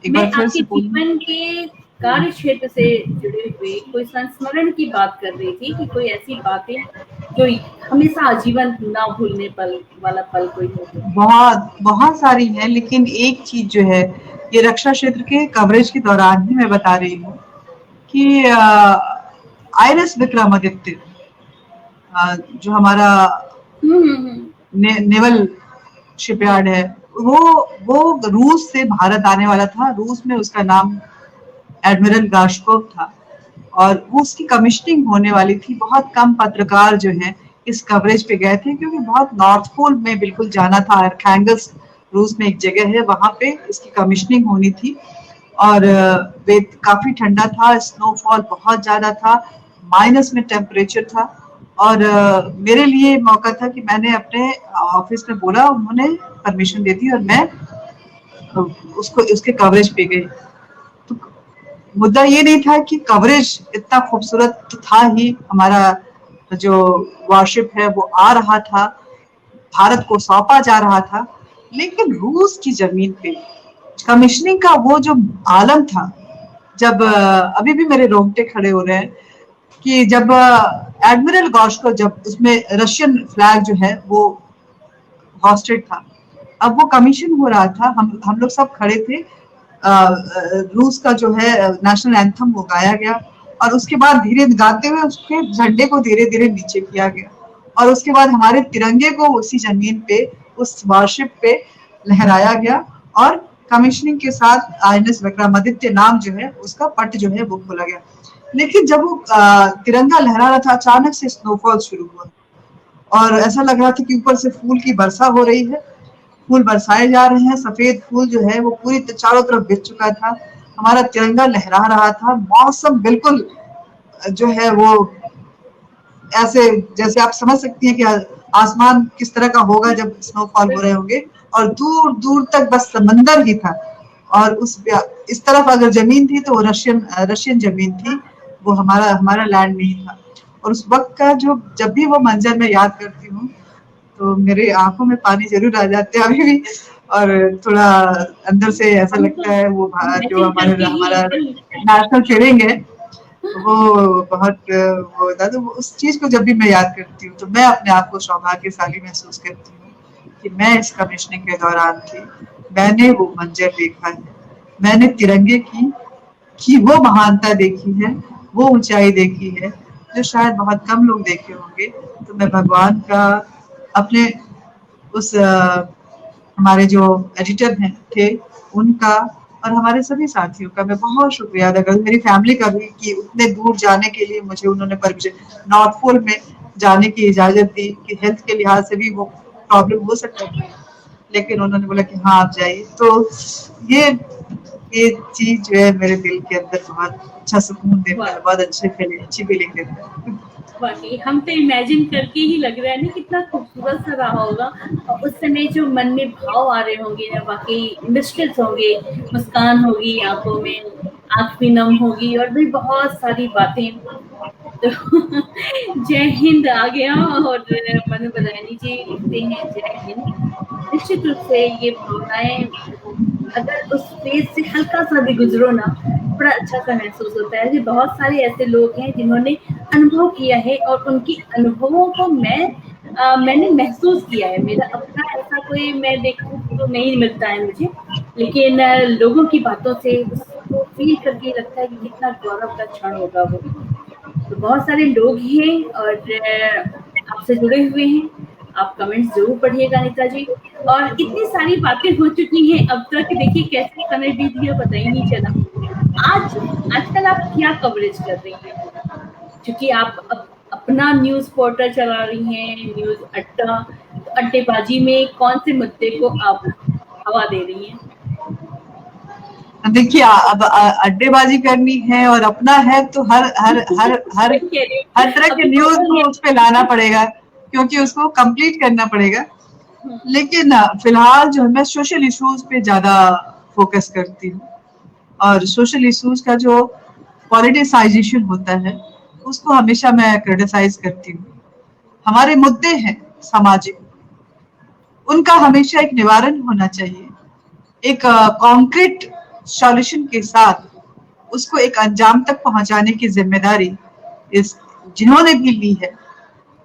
एक बार फिर से बोलूं। जीवन के कार्य क्षेत्र से जुड़े हुए कोई संस्मरण की बात कर रही थी कि कोई ऐसी बातें जो हमेशा आजीवन ना भूलने वाला पल कोई हो। बहुत बहुत सारी है, लेकिन एक चीज जो है, ये रक्षा क्षेत्र के कवरेज के दौरान ही मैं बता रही हूँ कि आईएनएस विक्रमादित्य, जो हमारा नेवल शिपयार्ड है, वो रूस से भारत आने वाला था। रूस में उसका नाम एडमिरल गाशकोव था, और वो उसकी कमिश्निंग होने वाली थी। बहुत कम पत्रकार जो हैं इस कवरेज पे गए थे, क्योंकि बहुत नॉर्थ पोल में बिल्कुल जाना था। आर्कैंगल्स रूस में एक जगह है, वहां पे इसकी कमिश्निंग होनी थी, और काफी ठंडा था, स्नोफॉल बहुत ज्यादा था, माइनस में टेम्परेचर था। और मेरे लिए मौका था कि मैंने अपने ऑफिस में बोला, उन्होंने परमिशन दे दी और मैं उसके कवरेज पे गई। तो मुद्दा ये नहीं था कि कवरेज इतना खूबसूरत तो था ही, हमारा जो वारशिप है वो आ रहा था, भारत को सौंपा जा रहा था, लेकिन रूस की जमीन पे कमिश्निंग का वो जो आलम था, जब अभी भी मेरे रोंगटे खड़े हो रहे हैं कि जब एडमिरल गॉर्शकोव, जब उसमें रशियन फ्लैग जो है वो हॉस्टेड था, अब वो कमीशन हो रहा था, हम लोग सब खड़े थे, रूस का जो है नेशनल एंथम वो गाया गया, और उसके बाद धीरे गाते हुए उसके झंडे को धीरे धीरे नीचे किया गया, और उसके बाद हमारे तिरंगे को उसी जमीन पे, उस वारशिप पे लहराया गया, और कमीशनिंग के साथ आईएनएस विक्रमादित्य नाम जो है उसका पट जो है वो खोला गया। लेकिन जब वो तिरंगा लहरा रहा था, अचानक से स्नोफॉल शुरू हुआ, और ऐसा लग रहा था कि ऊपर से फूल की वर्षा हो रही है, फूल बरसाए जा रहे हैं, सफेद फूल जो है वो पूरी चारों तरफ बिक चुका था, हमारा तिरंगा लहरा रहा था, मौसम बिल्कुल जो है वो ऐसे, जैसे आप समझ सकती हैं कि आसमान किस तरह का होगा जब स्नोफॉल हो रहे होंगे, और दूर दूर तक बस समंदर ही था, और इस तरफ अगर जमीन थी तो वो रशियन जमीन थी, वो हमारा हमारा लैंड नहीं था। और उस वक्त का जो, जब भी वो मंजर मैं याद करती हूँ तो मेरे आंखों में पानी जरूर आ जाते हैं अभी भी, और थोड़ा अंदर से ऐसा हम तो लगता है वो जो इमेजिन करके ही हमारा दिल नेशनल फीलिंग है वो बहुत वो होता है। तो उस चीज को जब भी मैं याद करती हूँ तो मैं अपने आप को सौभाग्यशाली महसूस करती हूँ कि मैं इस कमीशनिंग के दौरान थी, मैंने वो मंजर देखा है, मैंने तिरंगे की वो महानता देखी है, वो ऊंचाई देखी है जो शायद बहुत कम लोग देखे होंगे। तो मैं भगवान का, अपने उस हमारे जो एडिटर हैं थे उनका, और हमारे सभी साथियों का मैं बहुत शुक्रिया अदा करूँ, मेरी फैमिली का भी, कि उतने दूर जाने के लिए मुझे उन्होंने परमिशन, नॉर्थ पोल में जाने की इजाजत दी, कि हेल्थ के लिहाज से भी वो प्रॉब्लम हो सकता था, लेकिन उन्होंने बोला कि हाँ आप जाइए। तो ये ये चीज जो है मेरे दिल के अंदर बहुत अच्छा सुकून देता है, बहुत अच्छी फीलिंग देता है। वाकई हम तो इमेजिन करके ही लग रहा है ना कितना खूबसूरत सा रहा होगा, और उस समय जो मन में भाव आ रहे होंगे ना, वाकई मिस्टेक्स होंगे, मुस्कान होगी आंखों में, आंख भी नम होगी, और भी बहुत सारी बातें। तो जय हिंद आ गया, और मनु बदायनी जी लिखते हैं जय हिंद। निश्चित रूप से ये भावनाएं अगर उस फेज से हल्का सा भी गुजरो ना, बड़ा अच्छा सा महसूस होता है कि बहुत सारे ऐसे लोग हैं जिन्होंने अनुभव किया है, और उनकी अनुभवों को मैंने महसूस किया है। मेरा अपना ऐसा कोई मैं देखूं तो नहीं मिलता है मुझे, लेकिन लोगों की बातों से उसको फील करके लगता है कि कितना गौरव का क्षण होगा वो। तो बहुत सारे लोग हैं और आपसे जुड़े हुए हैं। आप कमेंट्स जरूर पढ़िएगा अनीता जी। और इतनी सारी बातें हो चुकी हैं अब तक, देखिए कैसे समय बीत गया पता ही नहीं चला। आज आजकल आप क्या कवरेज कर रही हैं? क्योंकि आप अपना न्यूज पोर्टल चला रही हैं, न्यूज अड्डा, तो अड्डेबाजी में कौन से मुद्दे को आप हवा दे रही हैं? देखिए, अब अड्डेबाजी करनी है और अपना है तो हर हर हर हर वही कह रही हर हूँ, तरह के अभी न्यूज तो को ये उस पे लाना पड़ेगा, क्योंकि उसको कंप्लीट करना पड़ेगा। हम्म, लेकिन फिलहाल जो है मैं सोशल इश्यूज पे ज्यादा फोकस करती हूँ, और सोशल इश्यूज का जो पॉलिटिसाइजेशन होता है उसको हमेशा मैं क्रिटिसाइज करती हूँ। हमारे मुद्दे हैं सामाजिक, उनका हमेशा एक निवारण होना चाहिए, एक कॉन्क्रीट सॉल्यूशन के साथ उसको एक अंजाम तक पहुंचाने की जिम्मेदारी इस जिन्होंने भी ली है,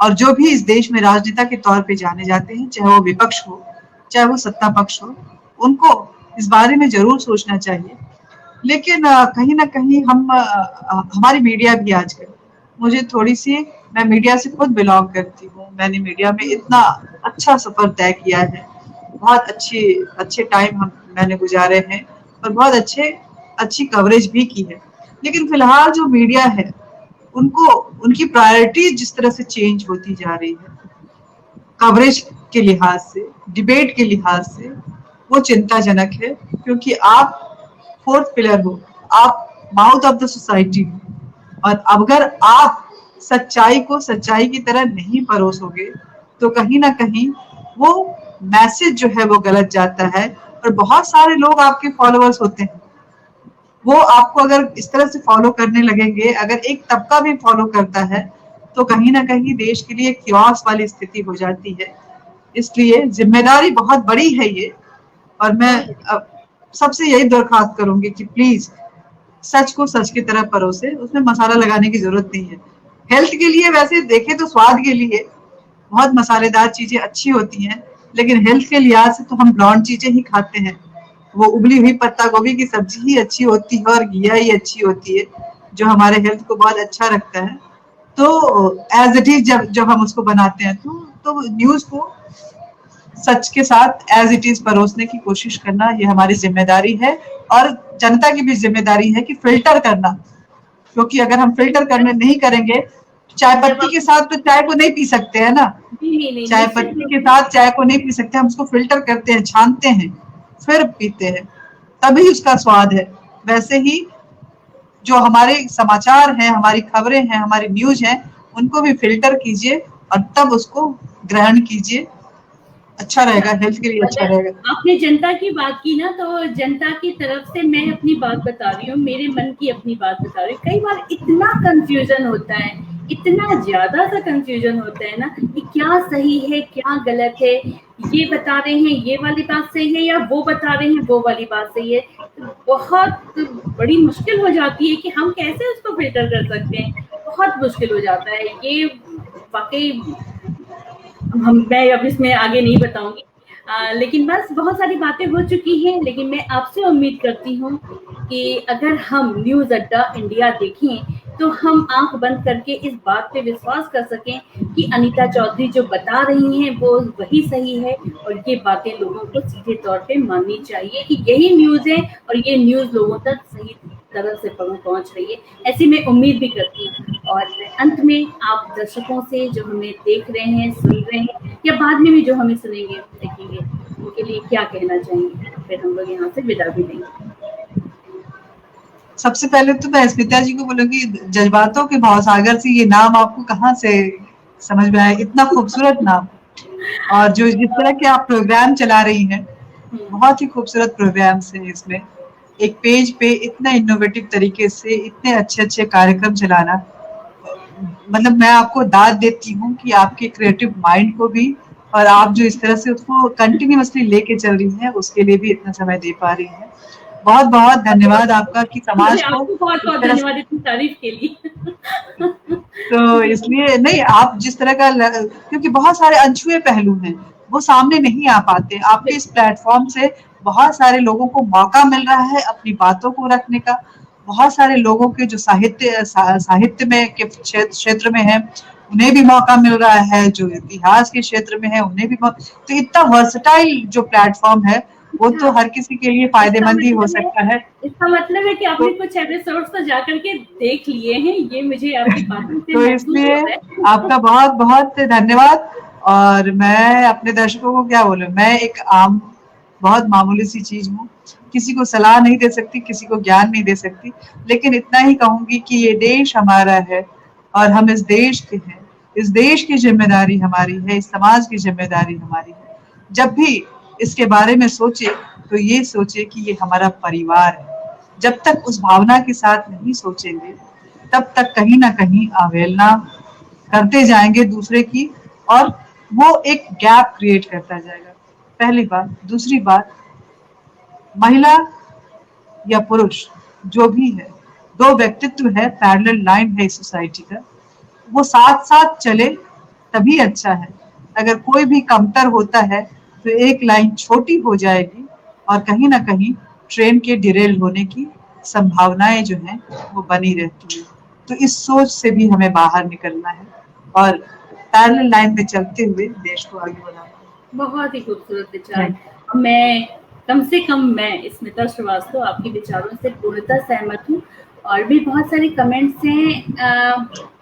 और जो भी इस देश में राजनेता के तौर पे जाने जाते हैं, चाहे वो विपक्ष हो चाहे वो सत्ता पक्ष हो, उनको इस बारे में जरूर सोचना चाहिए। लेकिन कहीं ना कहीं हमारी मीडिया भी आजकल, मुझे थोड़ी सी, मैं मीडिया से खुद बिलोंग करती हूँ, मैंने मीडिया में इतना अच्छा सफर तय किया है, बहुत अच्छे टाइम हम मैंने गुजारे हैं, और बहुत अच्छी कवरेज भी की है। लेकिन फिलहाल जो मीडिया है उनको, उनकी प्रायोरिटी जिस तरह से चेंज होती जा रही है कवरेज के लिहाज से, डिबेट के लिहाज से, वो चिंताजनक है। क्योंकि आप फोर्थ पिलर हो, आप माउथ ऑफ द सोसाइटी हो, और अगर आप सच्चाई को सच्चाई की तरह नहीं परोसोगे तो कहीं ना कहीं वो मैसेज जो है वो गलत जाता है, और बहुत सारे लोग आपके फॉलोअर्स होते हैं, वो आपको अगर इस तरह से फॉलो करने लगेंगे, अगर एक तबका भी फॉलो करता है तो कहीं ना कहीं देश के लिए क्योस वाली स्थिति हो जाती है। इसलिए जिम्मेदारी बहुत बड़ी है ये, और मैं सबसे यही दरखास्त करूंगी कि प्लीज सच को सच की तरह परोसे, उसमें मसाला लगाने की जरूरत नहीं है। हेल्थ के लिए वैसे देखे तो स्वाद के लिए बहुत मसालेदार चीजें अच्छी होती हैं, लेकिन हेल्थ के लिहाज से तो हम ब्लॉन्ड चीजें ही खाते हैं। वो उबली हुई पत्ता गोभी की सब्जी ही अच्छी होती है और घिया ही अच्छी होती है, जो हमारे हेल्थ को बहुत अच्छा रखता है। तो एज इट इज जब जब हम उसको बनाते हैं तो न्यूज को सच के साथ एज इट इज परोसने की कोशिश करना ये हमारी जिम्मेदारी है, और जनता की भी जिम्मेदारी है कि फिल्टर करना, क्योंकि अगर हम फिल्टर करने नहीं करेंगे, चाय जब पत्ती आप के साथ तो चाय को नहीं पी सकते हैं ना। जी नहीं नहीं चाय निश्चित पत्ती रूप के से। साथ चाय को नहीं पी सकते, हम उसको फिल्टर करते हैं, छानते हैं, फिर पीते हैं, तभी उसका स्वाद है। वैसे ही जो हमारे समाचार हैं, हमारी खबरें हैं, हमारी न्यूज हैं, उनको भी फिल्टर कीजिए और तब उसको ग्रहण कीजिए। अच्छा अच्छा, रहेगा, हेल्थ के लिए अच्छा अगर रहेगा। आपने जनता की बात की ना, तो जनता की तरफ से मैं अपनी बात बता रही हूँ, मेरे मन की अपनी बात बता रही हूँ। कई बार इतना कंफ्यूजन होता है, इतना ज्यादा सा कंफ्यूजन होता है ना कि क्या सही है क्या गलत है, ये बता रहे हैं ये वाली बात सही है या वो बता रहे हैं वो वाली बात सही है। तो बहुत बड़ी मुश्किल हो जाती है कि हम कैसे उसको फिल्टर कर सकते हैं। बहुत मुश्किल हो जाता है ये, वाकई। हम मैं अब इसमें आगे नहीं बताऊंगी। लेकिन बस बहुत सारी बातें हो चुकी हैं, लेकिन मैं आपसे उम्मीद करती हूँ कि अगर हम न्यूज अड्डा इंडिया देखें तो हम आंख बंद करके इस बात पे विश्वास कर सकें कि अनीता चौधरी जो बता रही हैं वो वही सही है, और ये बातें लोगों को सीधे तौर पे माननी चाहिए कि यही न्यूज है और ये न्यूज लोगों तक सही तरह से पहुंच रही है। ऐसी मैं उम्मीद भी करती हूँ। और अंत में आप दर्शकों से, जो हमें देख रहे हैं सुन रहे हैं या बाद में भी जो हमें सुनेंगे देखेंगे, उनके लिए क्या कहना चाहेंगे, फिर हम लोग यहाँ से विदा भी देंगे। सबसे पहले तो मैं स्मिता जी को बोलूंगी, जज्बातों के भावसागर से ये नाम आपको कहाँ से समझ में आया, इतना खूबसूरत नाम। और जो जिस तरह के आप प्रोग्राम चला रही हैं, बहुत ही खूबसूरत प्रोग्राम्स हैं इसमें। एक पेज पे इतना इनोवेटिव तरीके से इतने अच्छे अच्छे कार्यक्रम चलाना, मतलब मैं आपको दाद देती हूँ कि आपके क्रिएटिव माइंड को भी, और आप जो इस तरह से उसको कंटिन्यूअसली लेके चल रही हैं, उसके लिए भी इतना समय दे पा रही हैं। बहुत बहुत धन्यवाद आपका कि मुझे समाज को आपको बहुत इस बहुत तरह से, धन्यवाद इतनी तारीफ के लिए। तो इसलिए नहीं, आप जिस तरह का क्योंकि बहुत सारे अनछुए पहलू हैं, वो सामने नहीं आ पाते। आपके इस प्लेटफॉर्म से बहुत सारे लोगों को मौका मिल रहा है अपनी बातों को रखने का। बहुत सारे लोगों के जो साहित्य में के क्षेत्र में है, उन्हें भी मौका मिल रहा है, जो इतिहास के क्षेत्र में है उन्हें भी तो इतना वर्सटाइल जो प्लेटफॉर्म है, वो तो अच्छा, हर किसी के लिए इसका फायदेमंद ही हो मतलब है सकता है। इसका मतलब है कि तो आपने कुछ एपिसोड्स तो जा करके देख लिए हैं, ये मुझे आपकी बातों से तो महसूस इसलिए हो रहा है। आपका बहुत बहुत धन्यवाद। और मैं अपने दर्शकों को क्या बोलूं, मैं एक आम बहुत मामूली सी चीज हूँ, किसी को सलाह नहीं दे सकती, किसी को ज्ञान नहीं दे सकती, लेकिन इतना ही कहूंगी कि ये देश हमारा है और हम इस देश के हैं। इस देश की जिम्मेदारी हमारी है, इस समाज की जिम्मेदारी हमारी है। जब भी इसके बारे में सोचे तो ये सोचे कि ये हमारा परिवार है। जब तक उस भावना के साथ नहीं सोचेंगे, तब तक कहीं ना कहीं अवहेलना करते जाएंगे दूसरे की, और वो एक गैप क्रिएट करता जाएगा। पहली बात। दूसरी बात, महिला या पुरुष जो भी है, दो व्यक्तित्व है, पैरेलल लाइन है इस सोसाइटी का, वो साथ साथ चले तभी अच्छा है। अगर कोई भी कमतर होता है तो एक लाइन छोटी हो जाएगी और कहीं ना कहीं ट्रेन के डिरेल होने की संभावनाएं जो हैं वो बनी रहती है। तो इस सोच से भी हमें बाहर निकलना है और पैरेलल लाइन में चलते हुए देश को आगे बढ़ाना है। बहुत ही खूबसूरत विचार। थैंक मैं कम से कम मैं स्मिता श्रीवास्तव आपके विचारों से पूर्णतः सहमत हूँ। और भी बहुत सारे कमेंट्स हैं।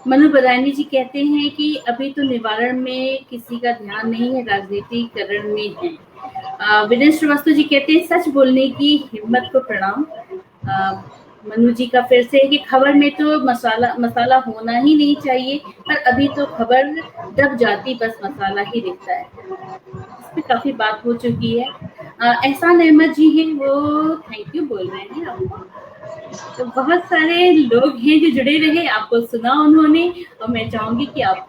मनु बदायनी जी कहते हैं कि अभी तो निवारण में किसी का ध्यान नहीं है, राजनीतिकरण में है। विनय श्रीवास्तव जी कहते हैं सच बोलने की हिम्मत को प्रणाम। अ, मनु जी का फिर से है कि खबर में तो मसाला मसाला होना ही नहीं चाहिए, पर अभी तो खबर दब जाती बस मसाला ही दिखता है। इस पे काफी बात हो चुकी है। एहसान अहमद जी हैं, वो थैंक यू बोल रहे हैं आपको। तो बहुत सारे लोग हैं जो जुड़े रहे, आपको सुना उन्होंने, और मैं चाहूंगी कि आप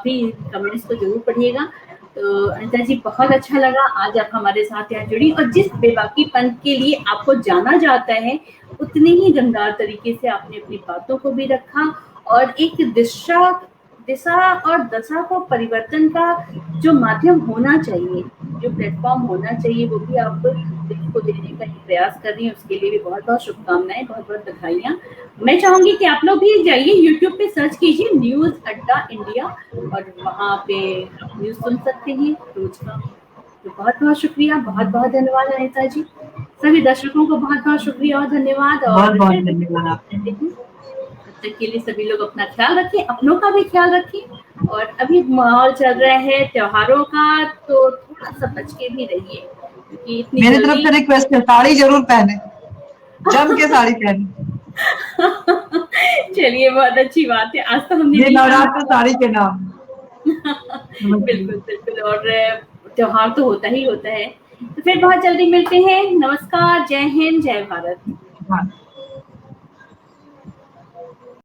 भी कमेंट्स को जरूर पढ़िएगा। तो अनिता जी बहुत अच्छा लगा आज आप हमारे साथ यहाँ जुड़ी, और जिस बेबाकीपन के लिए आपको जाना जाता है, उतने ही दमदार तरीके से आपने अपनी बातों को भी रखा और एक दिशा दिशा और दशा को परिवर्तन का जो माध्यम होना चाहिए, जो प्लेटफॉर्म होना चाहिए, वो भी आप को देने का प्रयास कर रही हैं। उसके लिए भी बहुत बहुत शुभकामनाएं, बहुत बहुत बधाइयाँ। मैं चाहूंगी कि आप लोग भी जाइए यूट्यूब पे सर्च कीजिए न्यूज अड्डा इंडिया और वहाँ पे न्यूज सुन सकते हैं रोज का। तो बहुत बहुत शुक्रिया, बहुत बहुत धन्यवाद अनीता जी। सभी दर्शकों को बहुत बहुत शुक्रिया और धन्यवाद। और बहुत बहुत धन्यवाद आपका। तब तक के लिए सभी लोग अपना ख्याल रखें, अपनों का भी ख्याल रखें। और अभी माहौल चल रहा है त्योहारों का, तो थोड़ा सा बच के भी रहिए, क्योंकि इतनी मेरी तरफ से रिक्वेस्ट है, साड़ी जरूर पहने, जम के साड़ी पहने। चलिए, बहुत अच्छी बात है। आज तो हमने ये नवरात्र साड़ी के नाम। बिल्कुल बिल्कुल। और त्योहार तो होता ही होता है। तो फिर बहुत जल्दी मिलते हैं। नमस्कार, जय हिंद, जय भारत। हाँ।